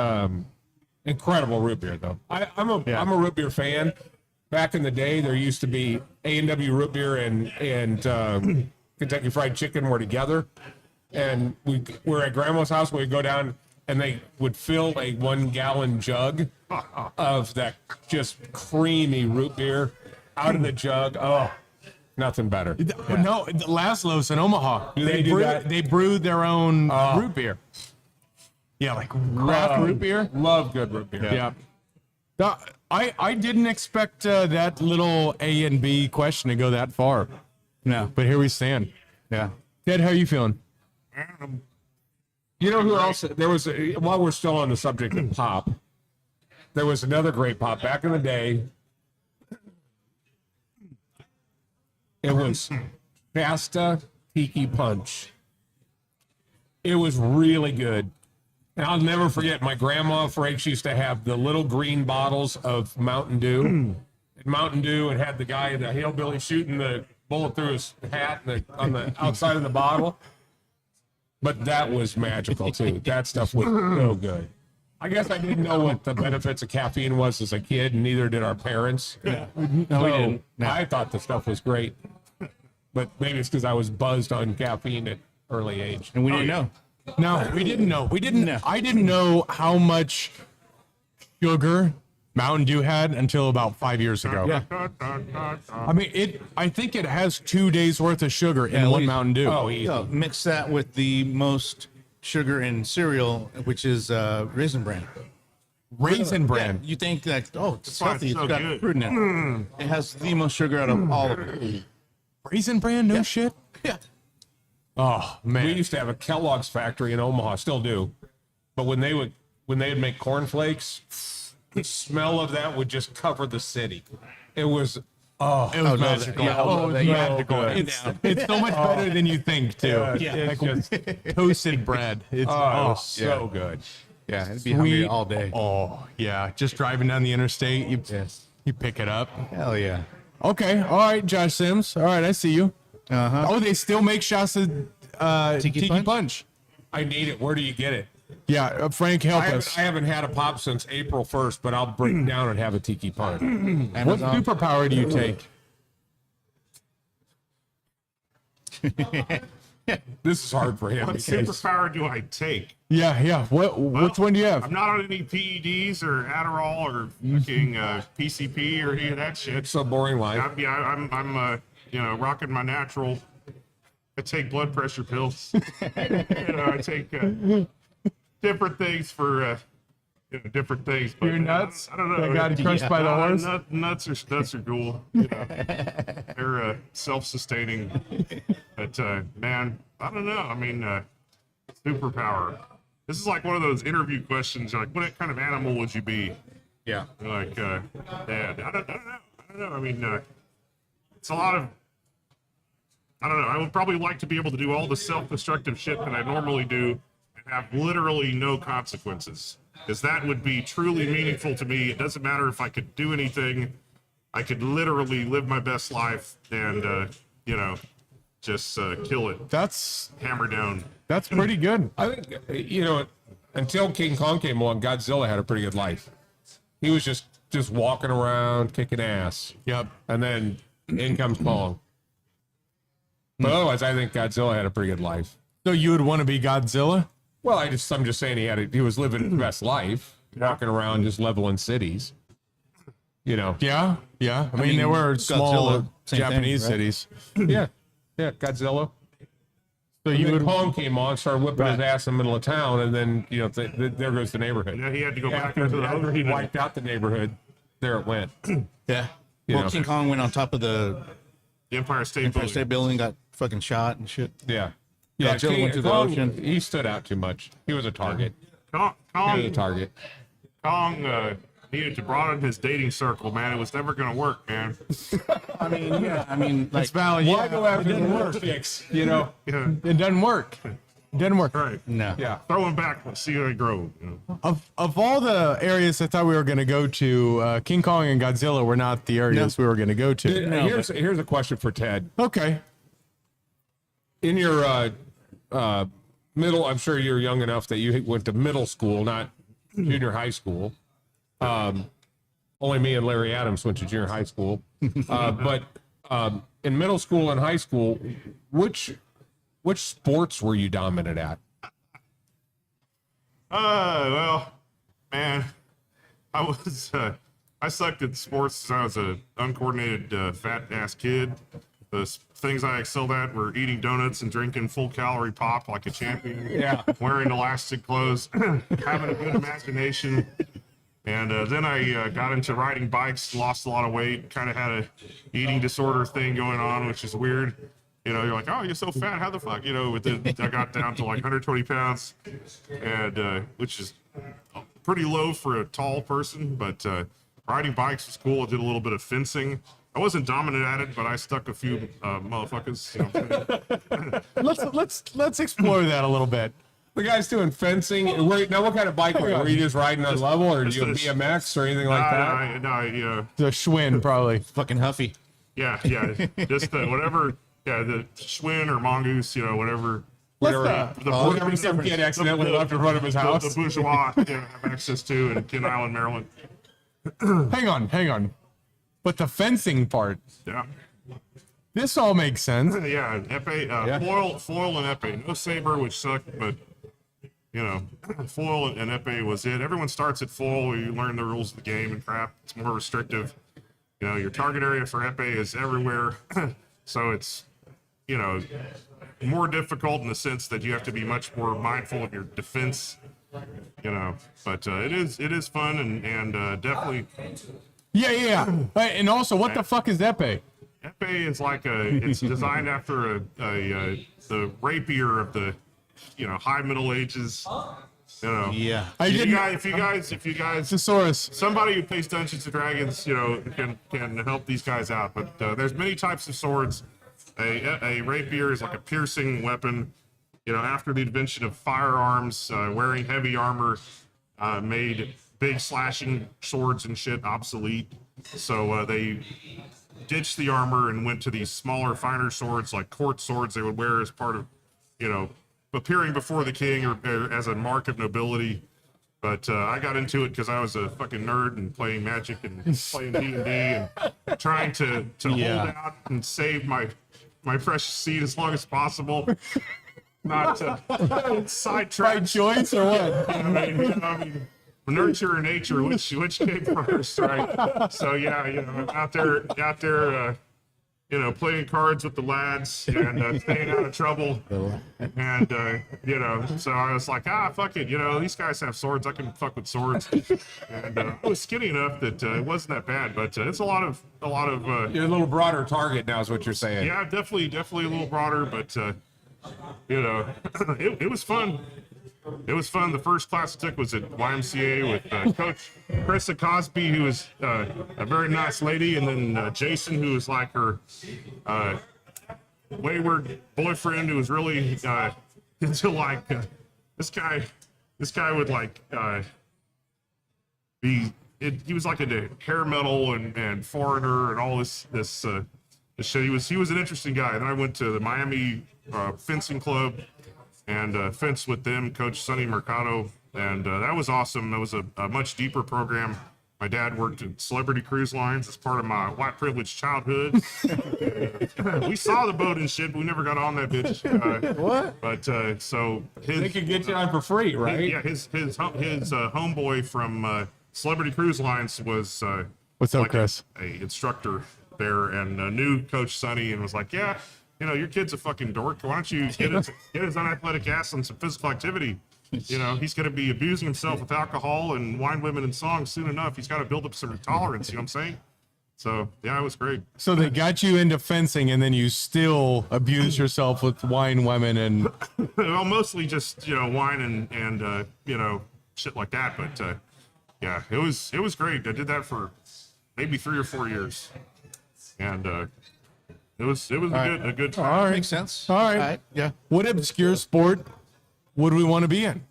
incredible root beer though. I'm a root beer fan. Back in the day, there used to be A&W root beer and Kentucky Fried Chicken were together, and we were at Grandma's house. We'd go down and they would fill a 1-gallon jug of that just creamy root beer out of the jug. Oh, nothing better. No, Laszlo's in Omaha. Do they do that? They brewed their own root beer. Yeah, like craft root beer. Love good root beer. Yeah. I didn't expect that little A and B question to go that far. No. But here we stand. Yeah. Ted, how are you feeling? You know who else? There was, while we're still on the subject of pop, there was another great pop back in the day. It was Shasta Tiki Punch. It was really good. And I'll never forget, my grandma Frakes used to have the little green bottles of Mountain Dew. And Mountain Dew, and had the guy, the hillbilly, shooting the bullet through his hat on the outside of the bottle. But that was magical too. That stuff was so good. I guess I didn't know what the benefits of caffeine was as a kid, and neither did our parents. No, we didn't. No. I thought the stuff was great. But maybe it's because I was buzzed on caffeine at early age. And we didn't know. No, we didn't know. No. I didn't know how much sugar Mountain Dew had until about 5 years ago. Yeah. I mean, I think it has 2 days worth of sugar in one Mountain Dew. Oh, easy. So mix that with the most sugar in cereal, which is Raisin Bran. Raisin Bran. You think that, it's why healthy. it's so It's got good. fruit in it. It has the most sugar out of all of it. Raisin Bran? No shit. Yeah. Oh man. We used to have a Kellogg's factory in Omaha, still do. But when they would make cornflakes, the smell of that would just cover the city. It was It was magical. Yeah, I love that. It was You had to magical. go It's so much better than you think too. it's just Toasted bread. It's so good. Yeah, it'd be hungry sweet. all day. Oh yeah. Just driving down the interstate, you pick it up. Hell yeah. Okay. All right, Josh Sims. All right, I see you. Oh, they still make shots of Tiki Punch. I need it. Where do you get it? Yeah, Frank, help us. I haven't had a pop since April 1st, but I'll break down and have a Tiki Punch. What superpower do you take? This is hard for him. What superpower do I take? Yeah. Which one do you have? I'm not on any PEDs or Adderall or fucking PCP or any of that shit. It's so boring life. I'm rocking my natural. I take blood pressure pills. I take different things for different things. But, You're nuts. I don't know. That got crushed by the horse. Nuts are cool. They're self-sustaining. But man, I don't know. I mean, superpower. This is like one of those interview questions. Like, what kind of animal would you be? Yeah. Like, I don't know. I mean, it's a lot of. I don't know. I would probably like to be able to do all the self-destructive shit that I normally do and have literally no consequences. Because that would be truly meaningful to me. It doesn't matter if I could do anything. I could literally live my best life and, just kill it. That's Hammer down. That's pretty good. I think, until King Kong came along, Godzilla had a pretty good life. He was just walking around, kicking ass. Yep. And then in comes Kong. But otherwise, I think Godzilla had a pretty good life. So you would want to be Godzilla? Well, I'm just saying he was living his best life, walking around just leveling cities. Yeah. I mean, there were small Godzilla, same Japanese thing, right? cities. Yeah, Godzilla. So You you would. Kong came on, started whipping his ass in the middle of town, and then there goes the neighborhood. Yeah, he had to go back After into the he wiped out the neighborhood, there it went. Yeah. You Well, know. King Kong went on top of the Empire State Empire Building. State Building, got fucking shot and shit. Yeah. Godzilla went to the Kong, ocean. He stood out too much. He was a target. Kong, He was a target. needed to broaden his dating circle, man. It was never going to work, man. I mean, like, It's valid. Why go after the worst fix? Yeah. It doesn't work. It doesn't work. Right. no. Yeah. Throw him back. Let's see how they grow. Of all the areas I thought we were going to go to, King Kong and Godzilla were not the areas we were going to go to. Here's a question for Ted. Okay. In your middle, I'm sure you're young enough that you went to middle school, not junior high school. Only me and Larry Adams went to junior high school. But in middle school and high school, which sports were you dominant at? Well, man, I sucked at sports since I was a uncoordinated fat ass kid. The things I excelled at were eating donuts and drinking full calorie pop like a champion. Yeah. Wearing elastic clothes, having a good imagination. And then I got into riding bikes, lost a lot of weight, kind of had a eating disorder thing going on, which is weird. You know, you're like, oh, you're so fat. How the fuck? You know, but then I got down to like 120 pounds, and which is pretty low for a tall person. But riding bikes was cool. I did a little bit of fencing. I wasn't dominant at it, but I stuck a few motherfuckers. You know. Let's explore that a little bit. The guy's doing fencing. Now, what kind of bike were you? Were you just riding on level, or did you have BMX or anything like that? No, The Schwinn, probably. Fucking Huffy. yeah. Just whatever. Yeah, the Schwinn or Mongoose, you know, whatever. Whatever some kid accidentally left in front of his house. The bourgeois have access to in Kent Island, Maryland. Hang on. But the fencing part, Yeah. this all makes sense. Yeah, epee, foil and epee. No saber, which sucked, but you know, foil and epee was it. Everyone starts at foil where you learn the rules of the game and crap. It's more restrictive. You know, your target area for epee is everywhere, so it's, you know, more difficult in the sense that you have to be much more mindful of your defense. You know, but it is fun and definitely. Yeah. And also, what the fuck is Epee? Epee is like it's designed after the rapier of the, you know, high Middle Ages. You know. Yeah. If you guys, Thesaurus. somebody who plays Dungeons and Dragons, you know, can help these guys out. But there's many types of swords. A rapier is like a piercing weapon. You know, after the invention of firearms, wearing heavy armor made big slashing swords and shit obsolete. So they ditched the armor and went to these smaller, finer swords, like court swords they would wear as part of, appearing before the king or as a mark of nobility. But I got into it because I was a fucking nerd and playing Magic and playing D&D and trying to hold out and save my precious seed as long as possible. Not sidetrack. By choice or what? I mean, nurture or nature, which came first, right? So yeah, out there, playing cards with the lads and staying out of trouble. And so I was like, fuck it, these guys have swords, I can fuck with swords. And I was skinny enough that it wasn't that bad, but it's a lot of. You're a little broader target now, is what you're saying. Yeah, definitely a little broader, but it was fun. It was fun. The first class I took was at YMCA with Coach Krista Cosby, who was a very nice lady, and then Jason, who was like her wayward boyfriend, who was really into like this guy. This guy would like he was like into hair metal and Foreigner and all this shit. He was an interesting guy. Then I went to the Miami fencing club and fenced with them, Coach Sonny Mercado, and that was awesome. That was a much deeper program. My dad worked at Celebrity Cruise Lines as part of my white privileged childhood. We saw the boat and shit, but we never got on that bitch. What? But so They could get you on for free, right? yeah, his homeboy from Celebrity Cruise Lines was What's up, like Chris? a instructor there, and knew Coach Sonny and was like, yeah, your kid's a fucking dork. Why don't you get his unathletic ass on some physical activity? He's going to be abusing himself with alcohol and wine, women, and songs soon enough. He's got to build up some tolerance. You know what I'm saying? So yeah, it was great. So they got you into fencing, and then you still abuse yourself with wine, women, and Well, mostly just wine and shit like that. But yeah, it was great. I did that for maybe 3 or 4 years, and it was a good time. all right, Makes sense. All right. Yeah. What obscure sport would we want to be in?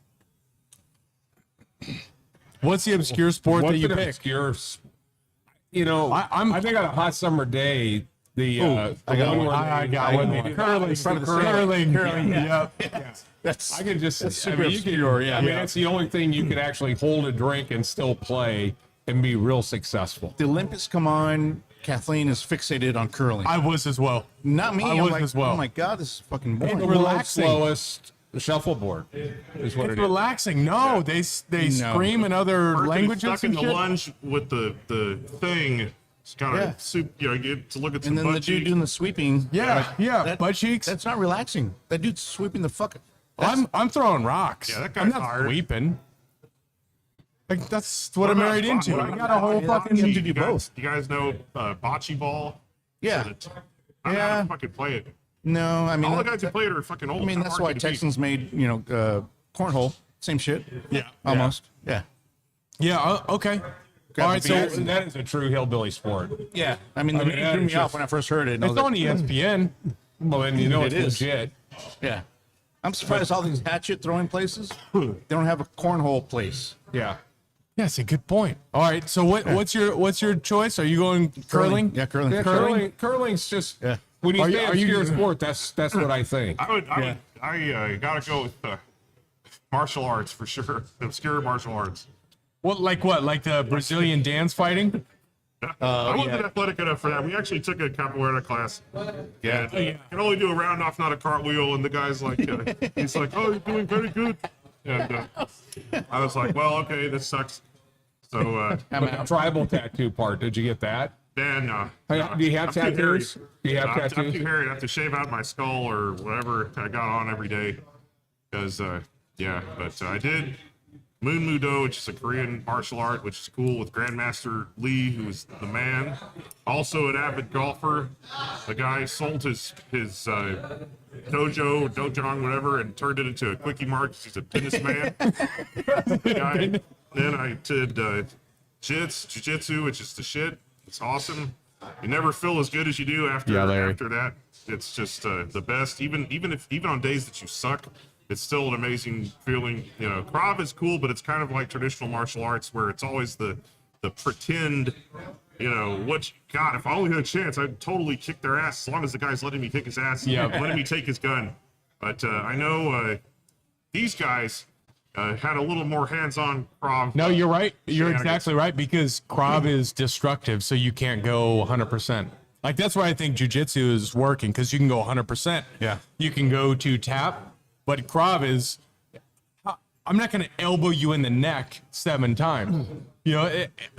What's the obscure sport that What's you an pick? obscure? I think on a hot summer day, I got one. Curling. Yep. That's I could just. super obscure. Yeah. I mean, that's the only thing you could actually hold a drink and still play and be real successful. the Olympics come on. Kathleen is fixated on curling. I was as well. Not me. I I'm was like, as well. oh my god, this is fucking The boring. world's Relaxing. slowest shuffleboard is what It's it is. relaxing. No, they scream in other Person languages stuck in and the shit. lunge with the thing. It's kind of Yeah. soup. You get to look at some And then the butt dude cheeks. doing the sweeping. Yeah, butt cheeks. That's not relaxing. That dude's sweeping the fuck. I'm throwing rocks. Yeah, that I'm guy's not tired. sweeping. Like that's what I'm What about married into. what I got a whole about- fucking. You have to do You guys- both. You guys know bocce ball? Yeah. I don't know how Yeah. to fucking play it. No, I mean, All the guys who play it are fucking old. I mean, How that's hard why could it be? Texans made cornhole. Same shit. Yeah. Almost. Yeah. Yeah. Okay. All right. So That is a true hillbilly sport. Yeah. I mean, I mean, it that threw is me off just- when I first heard it. and I it's was on like, ESPN. Well, then It it's is. legit. Yeah. I'm surprised all these hatchet throwing places, they don't have a cornhole place. Yeah. Yeah, it's a good point. All right. So what's your choice? Are you going curling? Yeah, curling. Yeah, curling's just Yeah. when you Are you- say are you- obscure sport, that's what I think. I gotta go with martial arts for sure. Obscure martial arts. What? Like the Brazilian dance fighting? I wasn't athletic enough for that. We actually took a capoeira class. Yeah. You can only do a round off, not a cartwheel. And the guy's like, he's like, oh, you're doing very good. And I was like, well, okay, this sucks. So The tribal tattoo part, did you get that? then Do you have I'm too hairy. tattoos? Do you have I'm tattoos? too hairy. I have to shave out my skull or whatever I got on every day. Because, but I did Moon Mudo, which is a Korean martial art, which is cool, with Grandmaster Lee, who's the man. Also an avid golfer. The guy sold his dojang, whatever, and turned it into a quickie mart 'cause he's a tennis man. Then I did jiu-jitsu, which is the shit. It's awesome. You never feel as good as you do after after that. It's just the best. Even on days that you suck, it's still an amazing feeling. Krav is cool, but it's kind of like traditional martial arts where it's always the pretend, God, if I only had a chance, I'd totally kick their ass as long as the guy's letting me kick his ass, letting me take his gun. But I know these guys had a little more hands-on Krav. No, you're right. You're exactly right, because Krav is destructive, so you can't go 100%. Like, that's why I think jiu-jitsu is working, because you can go 100%. Yeah. You can go to tap, but Krav is, I'm not going to elbow you in the neck 7 times.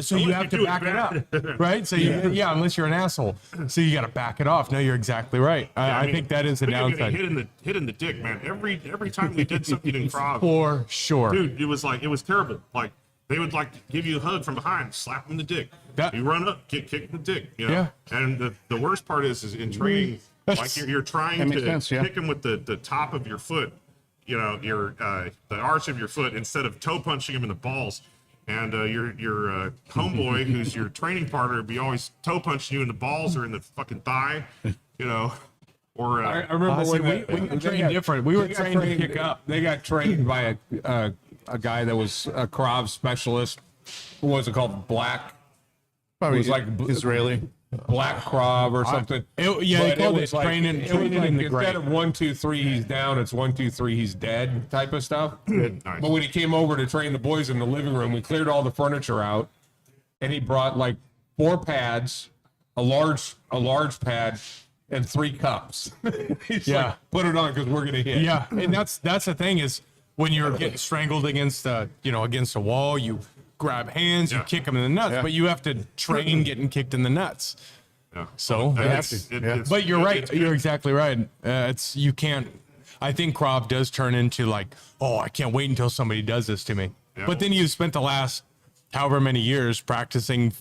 So you have to back it up, right? So unless you're an asshole, so you got to back it off. No, you're exactly right. I think that is a downside. Hit in the dick, man. Every time we did something in Krav, For sure, dude, it was terrible. Like, they would give you a hug from behind, slap in the dick. You run up, get kicked in the dick. Yeah. And the worst part is in training, like you're trying to kick him with the top of your foot. The arch of your foot, instead of toe punching him in the balls. And your homeboy, who's your training partner, would be always toe punching you in the balls or in the fucking thigh, Or I remember when we trained different. We were trained to kick up. They got trained by a guy that was a Krav specialist. What was it called? Black. Probably It was like Israeli. Black Krav or something. They called it training in the instead great. of 1, 2, 3, he's down. It's 1, 2, 3, he's dead type of stuff. Nice. But when he came over to train the boys in the living room, we cleared all the furniture out, and he brought like 4 pads, a large pad, and 3 cups. He's like, put it on because we're gonna hit. Yeah, and that's the thing is when you're getting strangled against a wall, you grab hands, you kick them in the nuts, but you have to train getting kicked in the nuts. Yeah. So, but you're right. You're exactly right. You can't. I think Krav does turn into like, oh, I can't wait until somebody does this to me. Yeah. But then you spent the last however many years practicing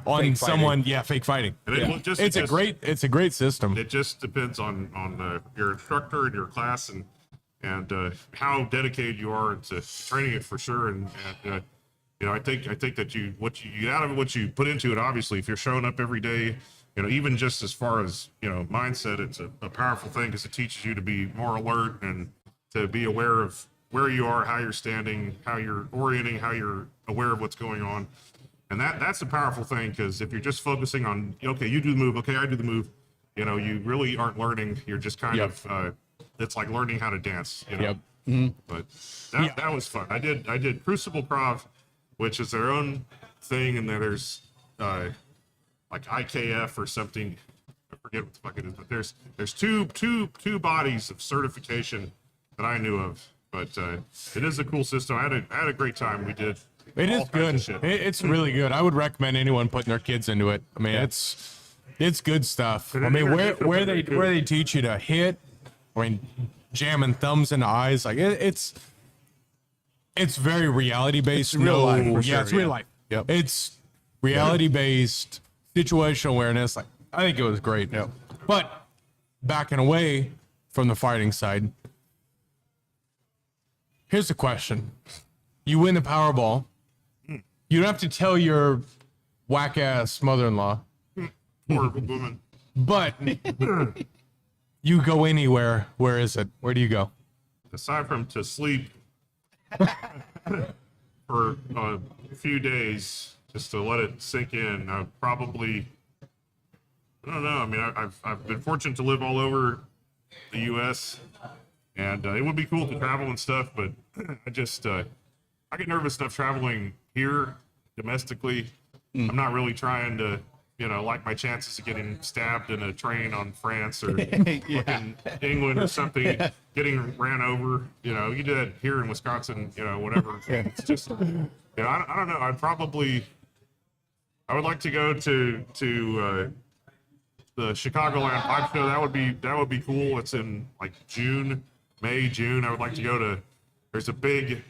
on fake someone, fake fighting. And it's a great system. It just depends on your instructor and your class and how dedicated you are to training it for sure. And I think that what you get out of it, what you put into it. Obviously, if you're showing up every day, even just as far as mindset, it's a powerful thing because it teaches you to be more alert and to be aware of where you are, how you're standing, how you're orienting, how you're aware of what's going on. And that's a powerful thing, because if you're just focusing on, okay, you do the move, okay, I do the move, you really aren't learning. You're just kind of, it's like learning how to dance, But that was fun. I did Crucible Krav, which is their own thing, and then there's like IKF or something. I forget what the fuck it is, but there's two bodies of certification that I knew of. But it is a cool system. I had a great time. We did. It is good. It's really good. I would recommend anyone putting their kids into it. I mean, it's good stuff. I mean, where they teach you to hit, jamming thumbs into eyes, like it's very reality based. It's real life. For sure, it's real life. Yep. It's reality based situational awareness. Like, I think it was great. Yep. But backing away from the fighting side, here's the question: you win the Powerball. You don't have to tell your whack ass mother-in-law. Poor woman. But you go anywhere. Where is it? Where do you go? Aside from to sleep for a few days, just to let it sink in, I don't know. I mean, I've been fortunate to live all over the U.S. and it would be cool to travel and stuff, but I get nervous enough traveling here domestically. I'm not really trying to, like my chances of getting stabbed in a train on France or fucking England or something, getting ran over. You do that here in Wisconsin, whatever. It's just, I don't know. I would like to go to the Chicagoland Pipe Show. That would be cool. It's in like May, June. I would like to go to. There's a big,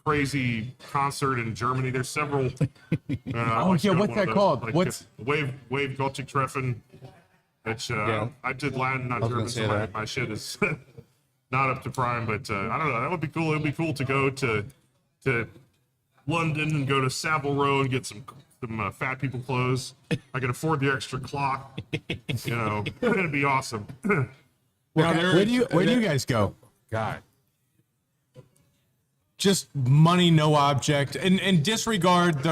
crazy concert in Germany. There's several. What's that called? Like What's Wave Gothic Treffen? Which I did Latin, not German, so my shit is not up to prime. But I don't know. That would be cool. It would be cool to go to London and go to Savile Row and get some fat people clothes. I can afford the extra clock. It'd be awesome. where do you guys go? God. Just money, no object, and disregard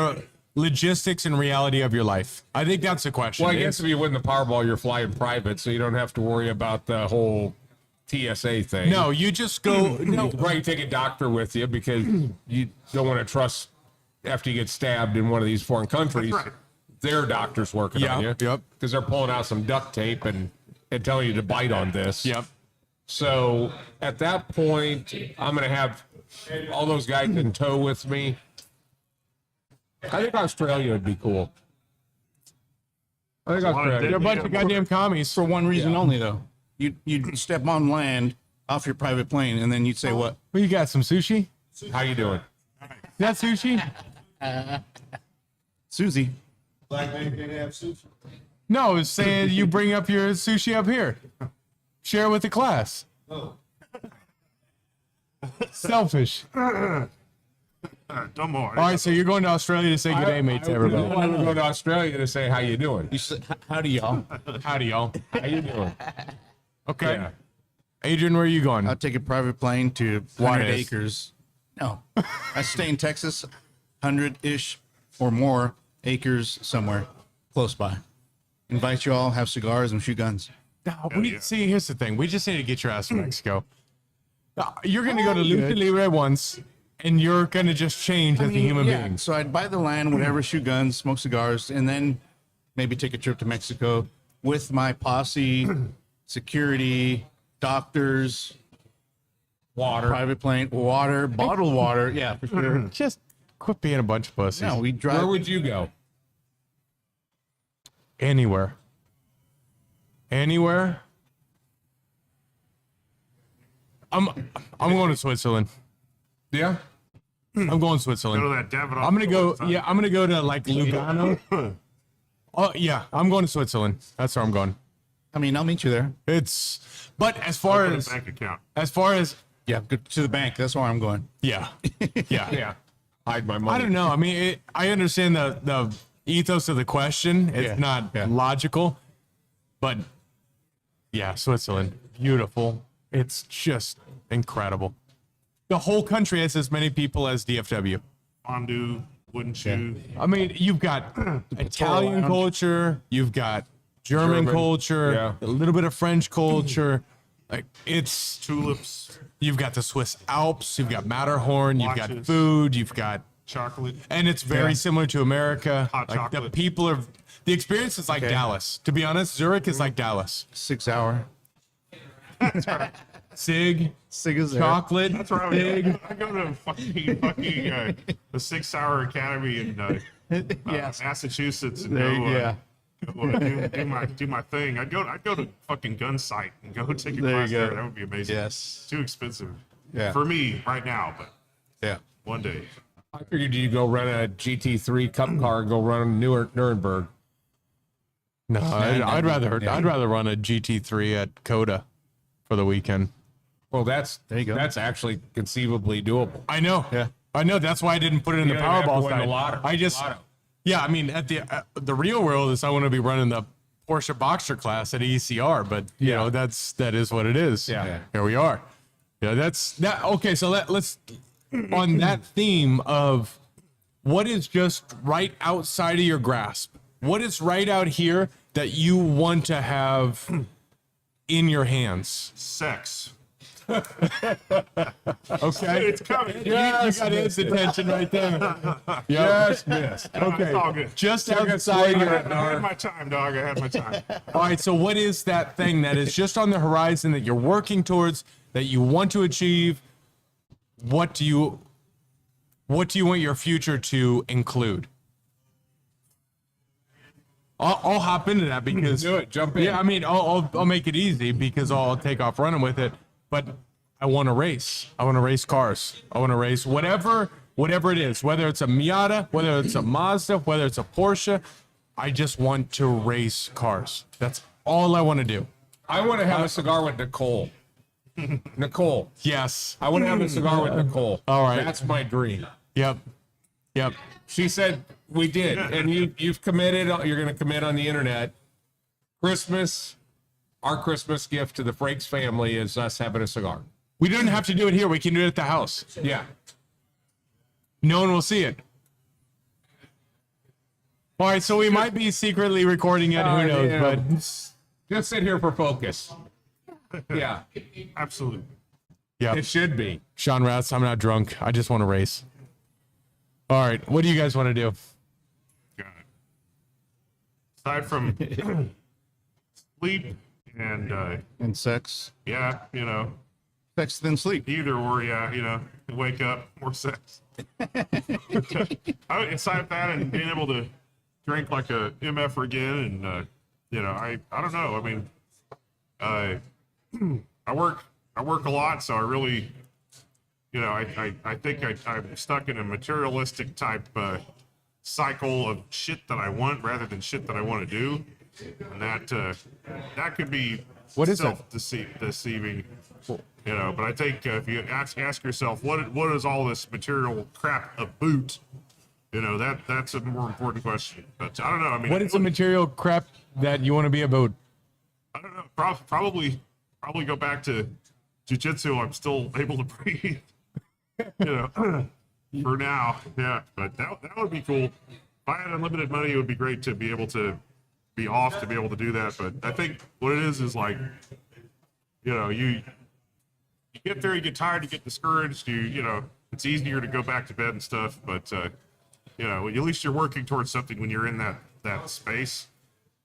logistics and reality of your life? I think that's the question. Well, I guess if you win the Powerball, you're flying private, so you don't have to worry about the whole TSA thing. No, you just go. You No, can probably take a doctor with you because you don't want to trust after you get stabbed in one of these foreign countries. That's right. Their doctor's working on you. Yep. Because they're pulling out some duct tape and telling you to bite on this. Yep. So at that point, I'm going to have all those guys in tow with me. I think Australia would be cool. I think Australia. They're a bunch of goddamn commies. For one reason only, though. You'd step on land off your private plane, and then you'd say, what? Well, you got some sushi? How you doing? Is that sushi? Susie. Black man can't have sushi. No, it's saying you bring up your sushi up here. Share it with the class. Oh. Selfish. No more. All right, so you're going to Australia to say good day, mate, to everybody. I would go to Australia to say how you doing. You said, howdy, y'all. Howdy, y'all. How you doing? Okay. Yeah. Adrian, where are you going? I'll take a private plane to 100 Juarez. acres. No. I stay in Texas, 100-ish or more acres somewhere close by. Invite you all, have cigars, and shoot guns. No, see, here's the thing. We just need to get your ass to Mexico. You're going to go to Lucha Libre once, and you're going to just change as a human being. So I'd buy the land, whatever, shoot guns, smoke cigars, and then maybe take a trip to Mexico with my posse, security, doctors, Water. private plane, water, bottled water. Yeah, for sure. Just quit being a bunch of pussies. No, we drive. Where would you go? Anywhere. Anywhere. I'm going to Switzerland. Yeah. I'm going to Go to Switzerland. that Davidoff. I'm gonna go. Yeah, I'm gonna go to like Lugano. Oh yeah, I'm going to Switzerland. That's where I'm going. I mean, I'll meet you there. But as far Open a as bank account. Yeah, go to the bank. That's where I'm going. yeah, Yeah. Hide my money. I don't know. I mean, I understand the ethos of the question. It's Yeah, not yeah. logical, but yeah, Switzerland, beautiful. It's just incredible. The whole country has as many people as DFW. Fondue, wooden shoe. I mean, you've got Italian lounge. culture, you've got German culture, yeah. a little bit of French culture. Like it's Tulips, you've got the Swiss Alps, you've got Matterhorn, you've got Watches. food, you've got, chocolate. and it's very similar to America. Hot like the chocolate. people are, the experience is like Dallas. To be honest, Zurich is like Dallas. 6 hour. Sig, Sig chocolate, That's right. big. I go to fucking the 6 Hour Academy in Yes. Massachusetts and There, go, yeah. do my thing. I'd go to fucking gun site and go take a There you class there. go. That would be amazing. Yes. Too expensive. Yeah. For me right now, but Yeah. one day. I figured you go run a GT3 Cup car and go run Nuremberg. No, I'd rather run a GT3 at Coda for the weekend. Well, that's There you go. That's actually conceivably doable. I know. Yeah. I know. That's why I didn't put it in You the don't even have to Powerball win the side. lotto. I just, Lotto. yeah. I mean, at the real world is I want to be running the Porsche Boxster class at ECR, but you know that is what it is. Yeah. Here we are. Yeah. That's that. Okay. So let's on that theme of what is just right outside of your grasp. What is right out here that you want to have in your hands? Sex. Okay. It's coming. You got his attention right there. Yes, miss. Okay. It's all good. Just Take a outside swing your. at it, I had my time, dog. I had my time. All right. So, what is that thing that is just on the horizon that you're working towards, that you want to achieve? What do you want your future to include? I'll hop into that because Do it. Jump in. yeah, I mean, I'll make it easy because I'll take off running with it. But I want to race. I want to race cars. I want to race whatever it is, whether it's a Miata, whether it's a Mazda, whether it's a Porsche. I just want to race cars. That's all I want to do. I want to have a cigar with Nicole. Nicole. Yes. I want to have a cigar with Nicole. All right. That's my dream. Yep. She said we did, and you've committed. You're going to commit on the internet. Christmas, our Christmas gift to the Frakes family is us having a cigar. We don't have to do it here. We can do it at the house. Yeah. No one will see it. All right, so we might be secretly recording it. Who knows? Yeah. But Just sit here for focus. Yeah, Absolutely. yeah, it should be. Sean Ratz, I'm not drunk. I just want to race. All right, what do you guys want to do? Got it. Aside from sleep And sex. yeah, Sex then sleep. either or, yeah, wake up, more sex. Aside that and being able to drink like a MF again, and I don't know. I mean, I work a lot, so I really, I think I'm stuck in a materialistic type cycle of shit that I want rather than shit that I want to do, and that could be What is it? deceiving. But I think if you ask yourself what is all this material crap about, that's a more important question. But I don't know. I mean, What is the material crap that you want to be about? I don't know. Probably go back to jujitsu. I'm still able to breathe. For now, yeah. But that would be cool. If I had unlimited money, it would be great to be able to be off to be able to do that. But I think what it is like, you get there, you get tired, you get discouraged. It's easier to go back to bed and stuff. But at least you're working towards something when you're in that space.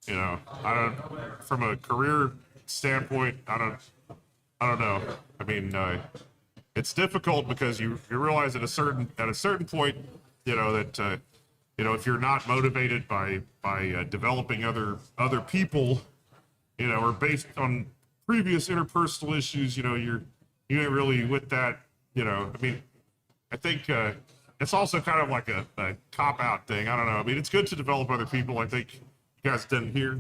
I don't. From a career standpoint, I don't know. I mean, it's difficult because you realize at a certain point, that if you're not motivated by developing other people, or based on previous interpersonal issues, you ain't really with that. I mean, I think it's also kind of like a cop out thing. I don't know. I mean, it's good to develop other people. I think you guys didn't hear,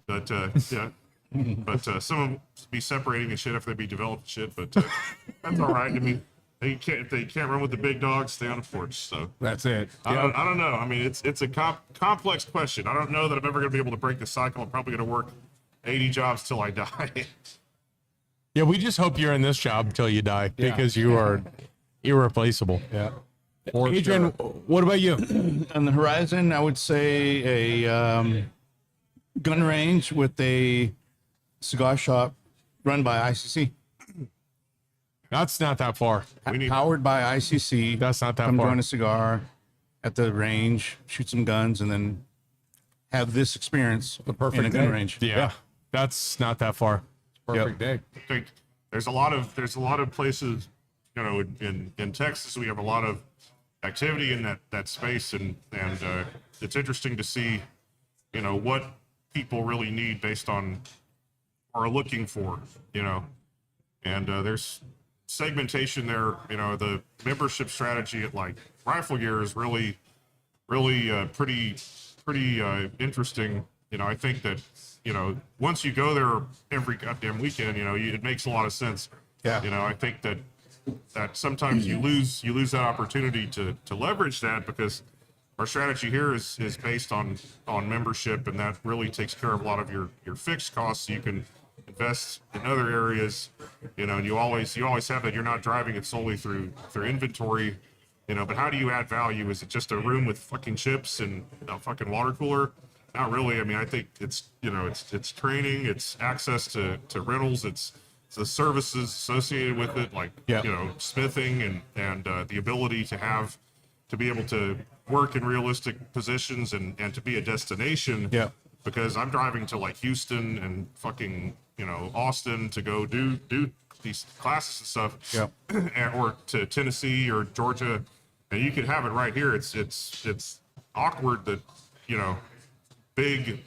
but yeah. But some of them be separating and shit after they be developing shit. But that's all right. I mean, if they can't run with the big dogs, stay on the porch. So That's it. I don't know. I mean, it's a complex question. I don't know that I'm ever going to be able to break the cycle. I'm probably going to work 80 jobs till I die. Yeah, we just hope you're in this job till you die because you are irreplaceable. Yeah. Adrian, what about you? On the horizon, I would say a gun range with a cigar shop run by ICC. That's not that far. Powered by ICC. That's not that Come far. join a cigar at the range, shoot some guns, and then have this experience perfect in a gun day. range. Yeah, that's not that far. Perfect day. I think there's a lot of places, in Texas, we have a lot of activity in that space, and it's interesting to see, what people really need based on or are looking for, and there's segmentation there. The membership strategy at like Rifle Gear is really pretty interesting. I think that once you go there every goddamn weekend, it makes a lot of sense. Yeah. I think that sometimes you lose that opportunity to leverage that, because our strategy here is based on membership, and that really takes care of a lot of your fixed costs, so you can invest in other areas, and you always have that. You're not driving it solely through inventory, but how do you add value? Is it just a room with fucking chips and a fucking water cooler? Not really. I mean, I think it's it's training, it's access to rentals, it's the services associated with it, like smithing and the ability to be able to work in realistic positions and to be a destination. Yeah. Because I'm driving to like Houston and fucking Austin to go do these classes and stuff. Yeah. Or to Tennessee or Georgia, and you could have it right here. It's awkward that big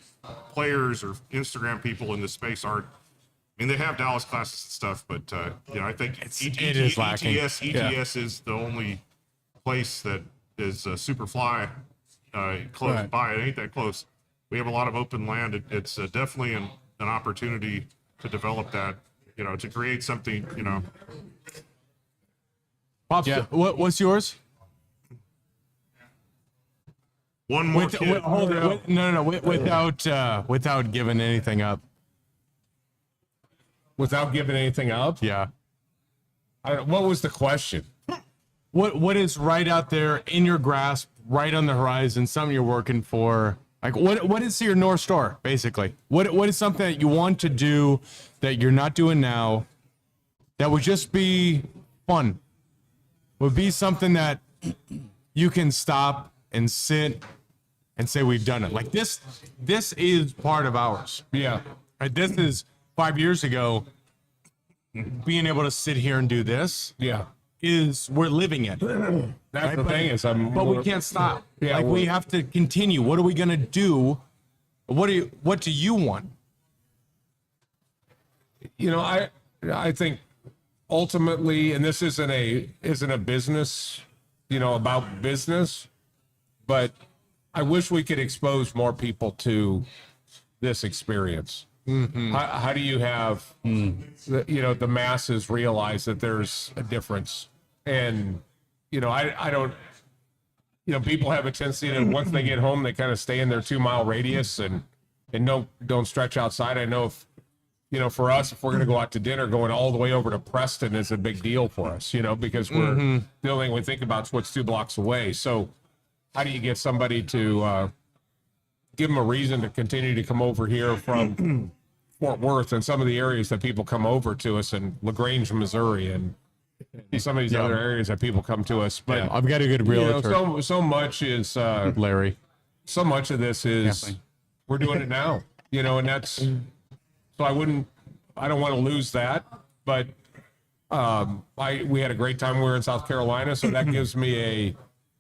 players or Instagram people in this space aren't. I mean, they have Dallas classes and stuff, but I think it is lacking. ETS is the only place that is super fly close by. It ain't that close. We have a lot of open land. It's definitely an opportunity to develop that, to create something, Pops, what's yours? one more kid. Without giving anything up. Without giving anything up? Yeah. What was the question? What is right out there in your grasp, right on the horizon, something you're working for, Like, what is your North Star, basically? What is something that you want to do that you're not doing now that would just be fun? Would be something that you can stop and sit and say, we've done it. Like, this is part of ours. Yeah. Right? This is 5 years ago, being able to sit here and do this. Yeah. We're living it. That's the thing is, but we can't stop. Yeah, Like, we have to continue. What are we gonna do? What do you want? You know, I think ultimately, and this isn't a business, you know, about business, but I wish we could expose more people to this experience. How do you have the masses realize that there's a difference? And I don't, people have a tendency to, once they get home, they kind of stay in their 2-mile radius and don't stretch outside. I know if for us, if we're going to go out to dinner, going all the way over to Preston is a big deal for us, because we're the only thing we think about is what's 2 blocks away. So how do you get somebody to give them a reason to continue to come over here from Fort Worth and some of the areas that people come over to us in LaGrange, Missouri, and some of these other areas that people come to us. But I've got a good realtor. so much is Larry. So much of this is we're doing it now, and that's so I don't want to lose that. But we had a great time. We were in South Carolina, so that gives me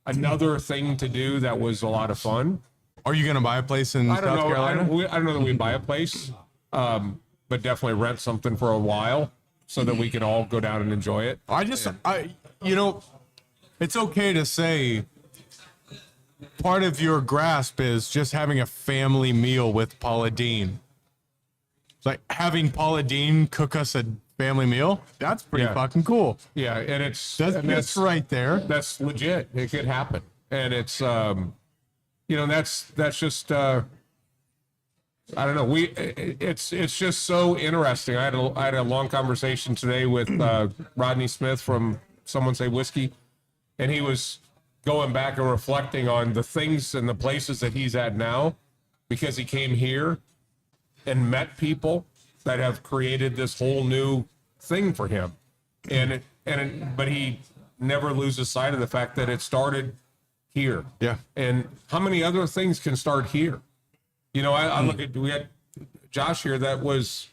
another thing to do that was a lot of fun. Are you going to buy a place in South Carolina? I don't know that we buy a place, but definitely rent something for a while so that we can all go down and enjoy it. It's okay to say part of your grasp is just having a family meal with Paula Dean. It's like having Paula Dean cook us a family meal. That's pretty fucking cool. Yeah, and that's right there. That's legit. It could happen, and it's that's just I don't know. It's just so interesting. I had a long conversation today with Rodney Smith from Someone Say Whiskey, and he was going back and reflecting on the things and the places that he's at now because he came here and met people that have created this whole new thing for him, but he never loses sight of the fact that it started here. Yeah. And how many other things can start here? I look at, we had Josh here that was,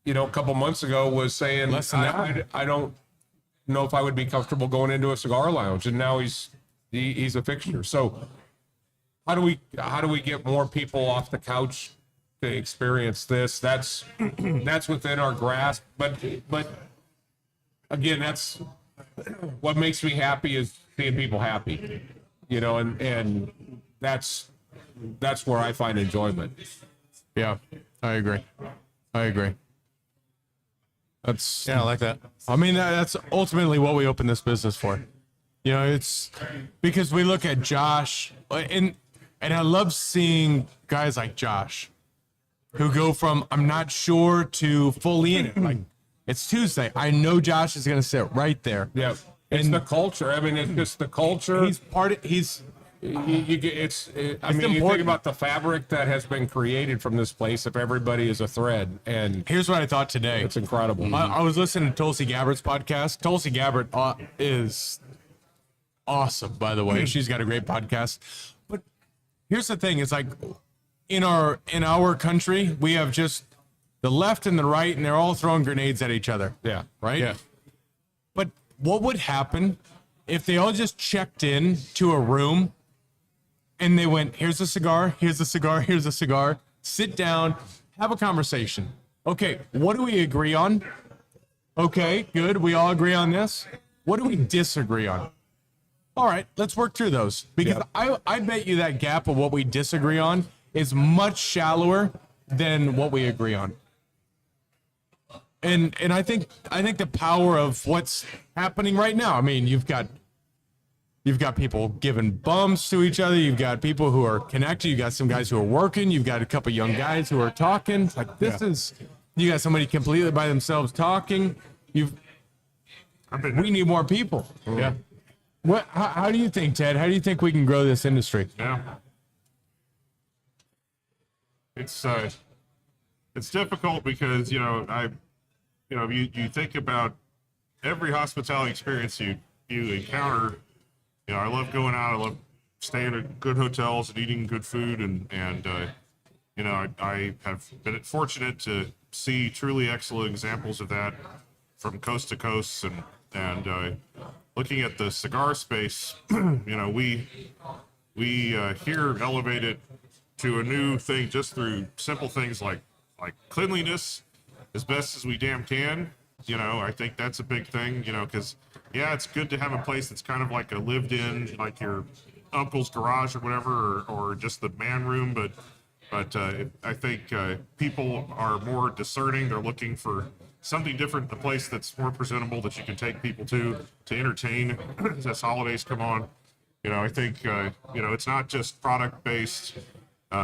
a couple months ago was saying, I don't know if I would be comfortable going into a cigar lounge, and now he's a fixture. So how do we get more people off the couch to experience this? That's within our grasp, but again, that's what makes me happy is seeing people happy, and that's where I find enjoyment. Yeah, I agree. I like that. I mean, that's ultimately what we opened this business for. It's because we look at Josh, and I love seeing guys like Josh who go from I'm not sure to fully in it. Like, it's Tuesday. I know Josh is going to sit right there. Yeah, it's the culture. I mean, it's just the culture. He's part of. You think about the fabric that has been created from this place. If everybody is a thread, and here's what I thought today. It's incredible. I was listening to Tulsi Gabbard's podcast. Tulsi Gabbard is awesome, by the way. She's got a great podcast. But here's the thing: it's like in our country, we have just the left and the right, and they're all throwing grenades at each other. Yeah. Right. Yeah. But what would happen if they all just checked in to a room? And they went, here's a cigar, here's a cigar, here's a cigar. Sit down, have a conversation. Okay, what do we agree on? Okay, good. We all agree on this. What do we disagree on? All right, let's work through those. Because I bet you that gap of what we disagree on is much shallower than what we agree on. And I think the power of what's happening right now. I mean, you've got people giving bumps to each other. You've got people who are connected. You've got some guys who are working. You've got a couple young guys who are talking. Like you got somebody completely by themselves talking. We need more people. Yeah. How do you think, Ted? How do you think we can grow this industry? Yeah. it's difficult because you think about every hospitality experience you encounter. I love going out. I love staying at good hotels and eating good food, and I have been fortunate to see truly excellent examples of that from coast to coast, and looking at the cigar space, we here elevate it to a new thing just through simple things like cleanliness as best as we damn can. I think that's a big thing, because it's good to have a place that's kind of like a lived in, like your uncle's garage or whatever, or just the man room. But I think people are more discerning. They're looking for something different, a place that's more presentable that you can take people to entertain as holidays come on. I think, it's not just product based.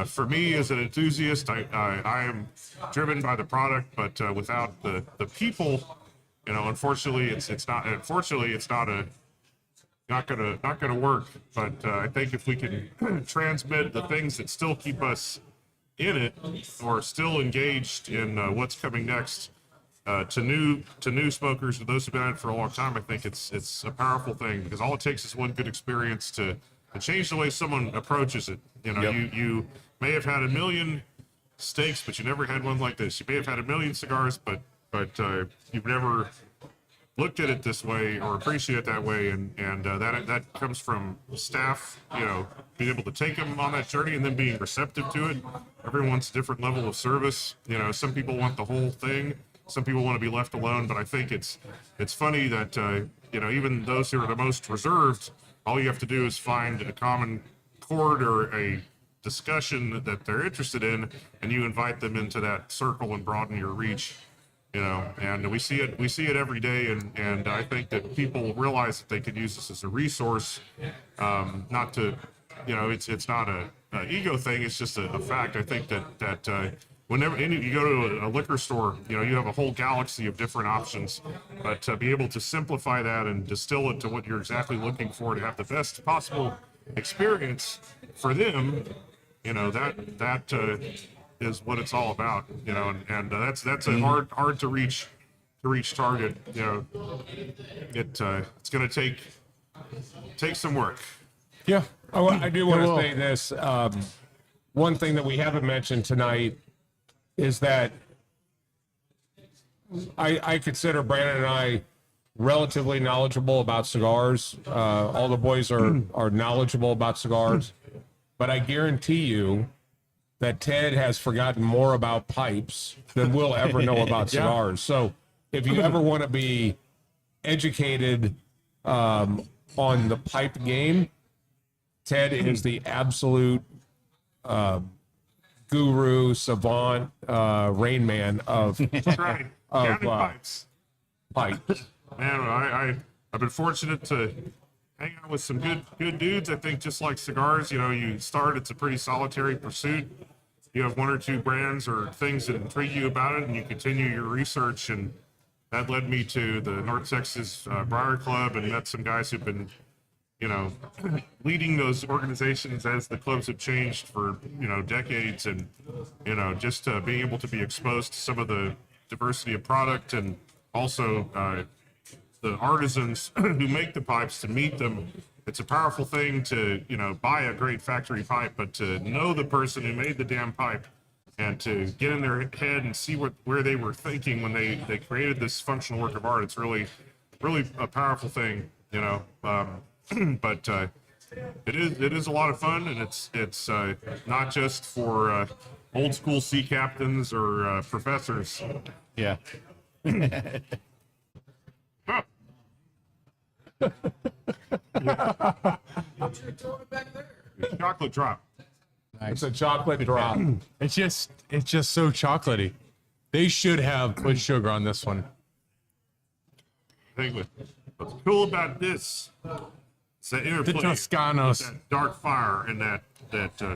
For me as an enthusiast, I am driven by the product, but without the people, unfortunately it's not gonna work. But I think if we can transmit the things that still keep us in it or still engaged in what's coming next, to new smokers, to those who've been at it for a long time, I think it's a powerful thing, because all it takes is one good experience to change the way someone approaches it. You may have had a million steaks, but you never had one like this. You may have had a million cigars, but you've never looked at it this way or appreciate it that way, and that comes from staff, being able to take them on that journey and then being receptive to it. Everyone's a different level of service. Some people want the whole thing. Some people want to be left alone, but I think it's funny that even those who are the most reserved, all you have to do is find a common chord or a discussion that they're interested in, and you invite them into that circle and broaden your reach. And we see it every day, and I think that people realize that they could use this as a resource, not to, it's not a ego thing. It's just a fact. I think that whenever you go to a liquor store, you have a whole galaxy of different options, but to be able to simplify that and distill it to what you're exactly looking for to have the best possible experience for them, that is what it's all about, and that's a hard to reach target. It's going to take some work. Yeah. I do want to say this. One thing that we haven't mentioned tonight is that I consider Brandon and I relatively knowledgeable about cigars. All the boys are knowledgeable about cigars, but I guarantee you that Ted has forgotten more about pipes than we'll ever know about cigars. So if you ever want to be educated on the pipe game, Ted is the absolute guru, savant, Rain Man of Right. of Pipes. pipes. Man, I've been fortunate to hang out with some good dudes. I think just like cigars, you start, it's a pretty solitary pursuit. You have one or two brands or things that intrigue you about it, and you continue your research. And that led me to the North Texas Briar Club, and met some guys who've been, leading those organizations as the clubs have changed for, decades. And, just being able to be exposed to some of the diversity of product, and also the artisans who make the pipes, to meet them. It's a powerful thing to, buy a great factory pipe, but to know the person who made the damn pipe and to get in their head and see where they were thinking when they created this functional work of art. It's really, really a powerful thing, but it is a lot of fun, and it's not just for old school sea captains or professors. Yeah. Huh. Chocolate drop. It's a chocolate drop. It's just so chocolatey. They should have put sugar on this one. I think what's cool about this is that interplay The Toscanos. with that dark fire and that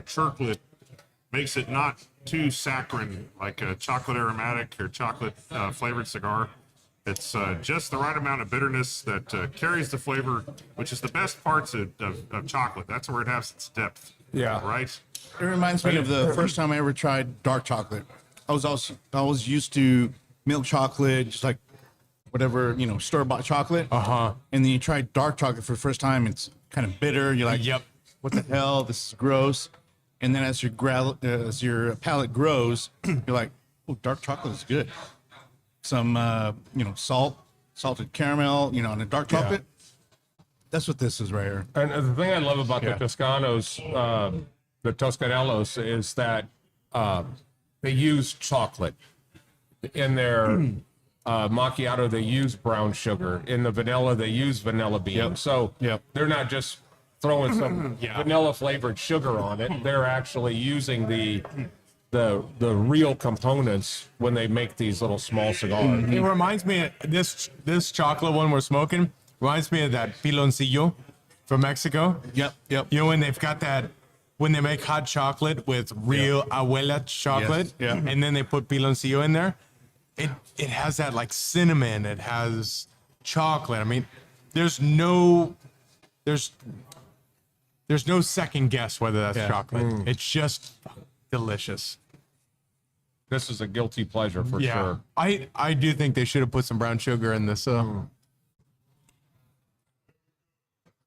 chocolate makes it not too saccharine, like a chocolate aromatic or chocolate flavored cigar. It's just the right amount of bitterness that carries the flavor, which is the best parts of chocolate. That's where it has its depth. Yeah. right? It reminds me of the first time I ever tried dark chocolate. I was used to milk chocolate, just like whatever, store-bought chocolate. Uh-huh. And then you try dark chocolate for the first time, it's kind of bitter. You're like, Yep. what the hell? This is gross. And then as your palate grows, you're like, oh, dark chocolate is good. Some salted caramel, and a dark chocolate. That's what this is right here. And the thing I love about the Toscanos, the Toscanellos, is that they use chocolate in their macchiato. They use brown sugar. In the vanilla, they use vanilla bean. So they're not just throwing some vanilla flavored sugar on it. They're actually using the real components when they make these little small cigars. It reminds me of this chocolate one we're smoking reminds me of that piloncillo from Mexico. Yep. When they've got that, when they make hot chocolate with real abuela chocolate, and then they put piloncillo in there, it has that like cinnamon, it has chocolate. I mean, there's no second guess whether that's chocolate. It's just delicious. This is a guilty pleasure for sure. I do think they should have put some brown sugar in this. I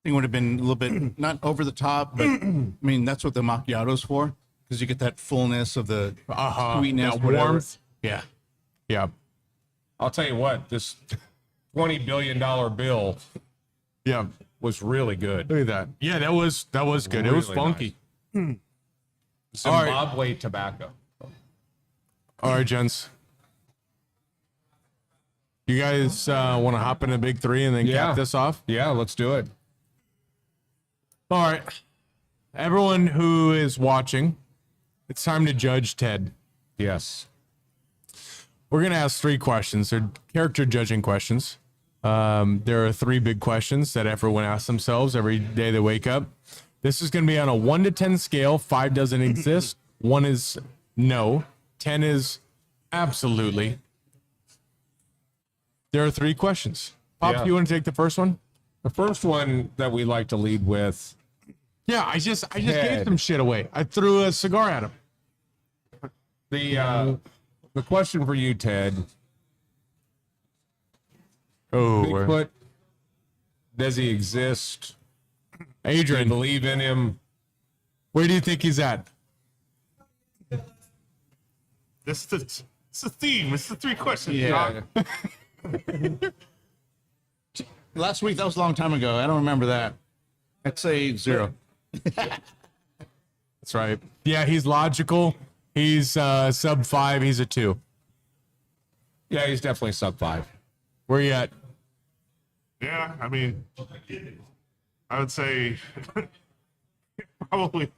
think it would have been a little bit not over the top, but I mean that's what the macchiato's for, because you get that fullness of the sweetness, warmth. Yeah. I'll tell you what, this $20 billion bill was really good. Look at that. Yeah, that was good. It was Really funky. nice. Zimbabwe tobacco. All right, gents. You guys want to hop into big three and then cap this off? Yeah, let's do it. All right. Everyone who is watching, it's time to judge Ted. Yes. We're going to ask 3 questions. They're character judging questions. There are 3 big questions that everyone asks themselves every day they wake up. This is going to be on a 1 to 10 scale. 5 doesn't exist. 1 is no. 10 is absolutely. There are 3 questions. Pops, you want to take the first one? The first one that we like to lead with. Yeah, I just gave some shit away. I threw a cigar at him. The question for you, Ted. Oh, Bigfoot, does he exist? Do you Adrian, believe in him? where do you think he's at? It's the theme. It's the 3 questions. Yeah. Last week, that was a long time ago. I don't remember that. I'd say 0. That's right. Yeah, he's logical. He's sub 5. He's a 2. Yeah, he's definitely sub 5. Where you at? Yeah, I mean, I would say probably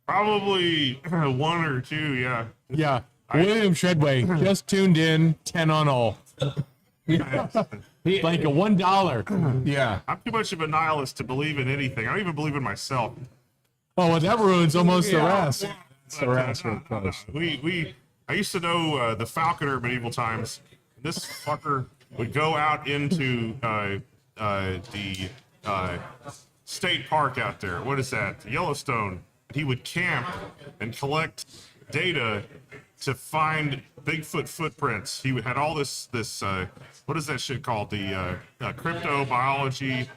1 or 2. Yeah. Yeah. William Shredway just tuned in. 10 on all. Like a $1. Yeah. I'm too much of a nihilist to believe in anything. I don't even believe in myself. Oh, well, that ruins almost the rest. I used to know the Falconer medieval times. This fucker would go out into the state park out there. What is that? Yellowstone. He would camp and collect data to find Bigfoot footprints. He had all this what is that shit called? The cryptobiology,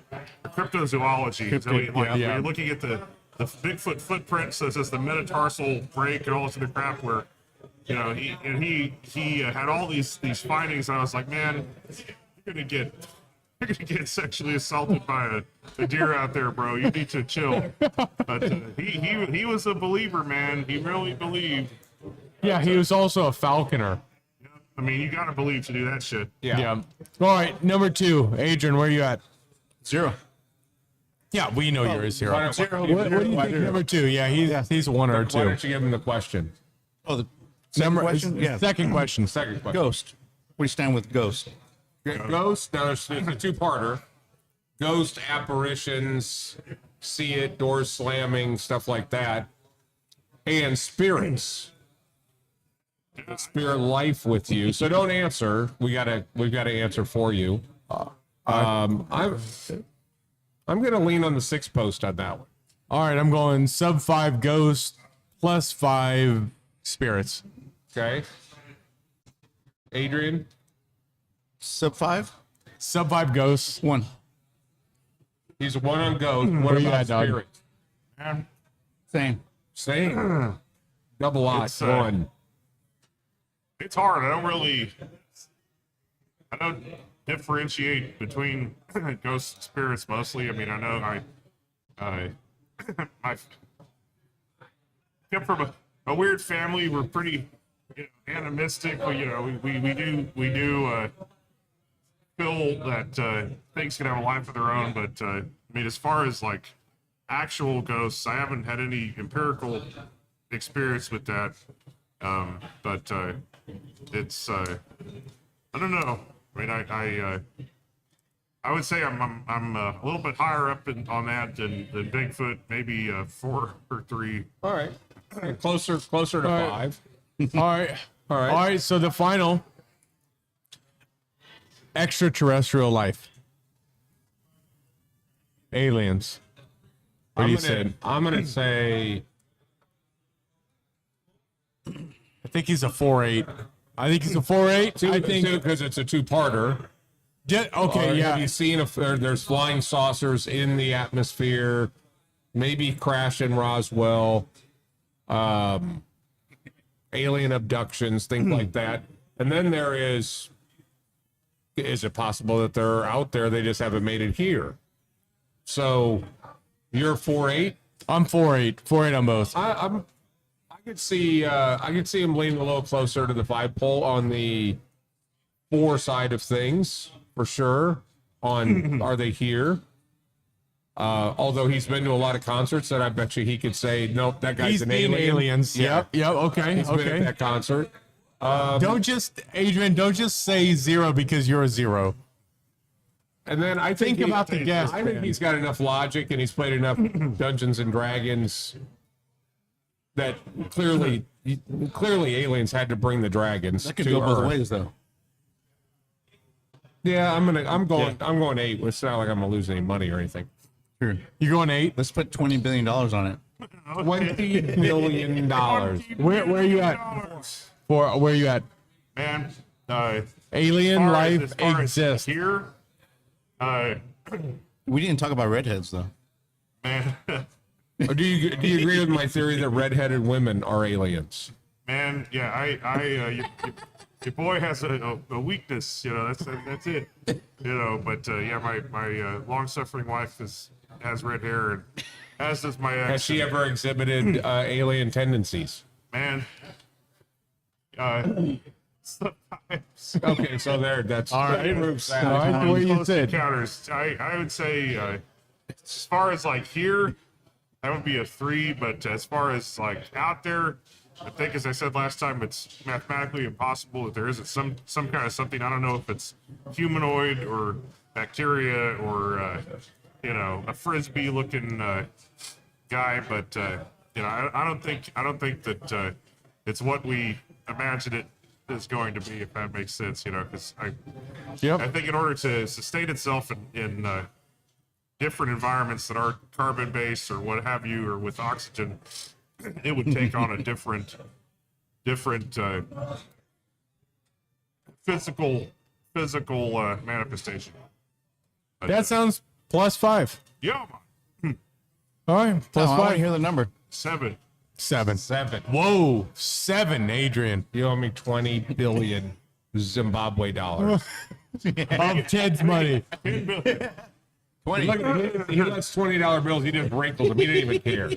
cryptozoology. So when you're looking at the Bigfoot footprints, so it says the metatarsal break and all this other crap where, he had all these findings, and I was like, man, you're gonna get sexually assaulted by a deer out there, bro. You need to chill. But he was a believer, man. He really believed. Yeah, he was also a falconer. I mean, you gotta believe to do that shit. Yeah. All right, number 2. Adrian, where you at? 0. Yeah, we know you're a 0. Why don't- What do you think? Number 2. Yeah, he's a 1 or a 2. Why don't you give him the question? Oh, the second question? Yeah. Second question. Second question. Ghost. Where do you stand with Ghost? Ghost. Now it's a 2-parter. Ghost apparitions, see it, doors slamming, stuff like that, and spirits. Spirit life with you. So don't answer. We've got to answer for you. I'm gonna lean on the 6 post on that one. All right, I'm going sub 5 ghost plus 5 spirits. Okay. Adrian? Sub 5? Sub 5 ghosts. 1. He's a 1 on ghost. What Where you about at, dog? spirit? Man, Same. Same. Double odds. It's, 1. it's hard. I don't differentiate between ghosts and spirits mostly. I mean, I know I come from a weird family. We're pretty animistic, but we do feel that things can have a life of their own. But I mean, as far as like actual ghosts, I haven't had any empirical experience with that. But it's I don't know. I mean, I would say I'm a little bit higher up on that than Bigfoot, maybe 4 or 3. All right. Closer to All right. 5. All right. All right. All right, so the final extraterrestrial life. Aliens. What do you say? I'm gonna say I think he's a 4-8. I think he's a 4-8. I think because it's a 2-parter. okay, yeah. Have you seen if there's flying saucers in the atmosphere? Maybe crash in Roswell, alien abductions, things like that. And then there is it possible that they're out there? They just haven't made it here. So you're 4-8. I'm 4-8. 4-8 on both. I could see him leaning a little closer to the 5 pole on the 4 side of things for sure. On are they here? Although he's been to a lot of concerts, and I bet you he could say, nope, that guy's He's an seen alien. aliens. Yeah. Yep. Okay. He's been Okay. at that concert. Don't just, Adrian. Don't just say 0 because you're a 0. And then I think Think about the guest. I think he's got enough logic, and he's played enough Dungeons and Dragons that clearly aliens had to bring the dragons That could to go both Earth. ways, though. Yeah, I'm going 8. It's not like I'm gonna lose any money or anything. Sure. You're going 8. Let's put $20 billion on it. $20 million. Where are you at? Where are you at? Man, Alien life as far as exists. here. We didn't talk about redheads, though. Man, Or do you agree with my theory that redheaded women are aliens? man, yeah, your boy has a weakness, that's it, But yeah, my long-suffering wife has red hair, and as does my ex. Has she ever exhibited alien tendencies? Man, sometimes. Okay, so that's All right. proves that. All right, the way you Close said. encounters. I would say, as far as like here, that would be a 3. But as far as like out there, I think, as I said last time, it's mathematically impossible that there isn't some kind of something. I don't know if it's humanoid or bacteria or a frisbee-looking guy, but I don't think that it's what we imagine it is going to be, if that makes sense. Because I Yep. think in order to sustain itself in different environments that aren't carbon-based or what have you, or with oxygen, it would take on a different physical manifestation. That sounds plus 5. Yeah, All right, plus I want 5. to hear the number. 7. 7. 7. Whoa, 7, Adrian. You owe me 20 billion Zimbabwe dollars. Of Ted's money. 10 billion. 20. He lets $20 bills. He just wrinkles them. He didn't even care.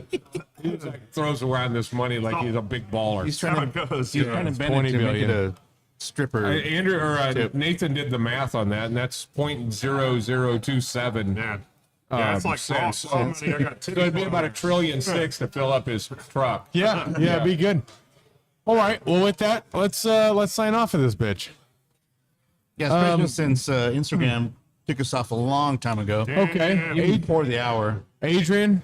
He just throws around this money like he's a big baller. He's How trying it to, goes. he's you know. trying to bend 20 it to make billion. it a stripper. Andrew or Tip. Nathan did the math on that, and that's 0.0027. Yeah, that's like cents. Ross. I got So it'd be about $1.6 trillion to fill up his truck. Yeah, be good. All right, well, with that, let's sign off of this bitch. Yeah, especially since Instagram took us off a long time ago. Okay, Even before the hour. Adrian.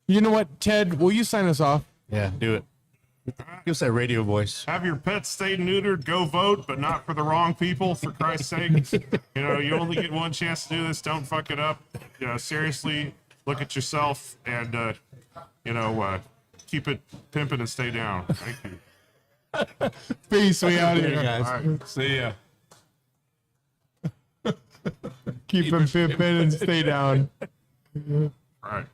You know what, Ted? Will you sign us off? Yeah, do it. Give us that radio voice. Have your pets stay neutered, go vote, but not for the wrong people, for Christ's sake. You only get one chance to do this. Don't fuck it up. Seriously, look at yourself, and keep it pimping and stay down. Thank you. Peace. We out here, guys. All right, see ya. Keep them pimping and stay down. All right.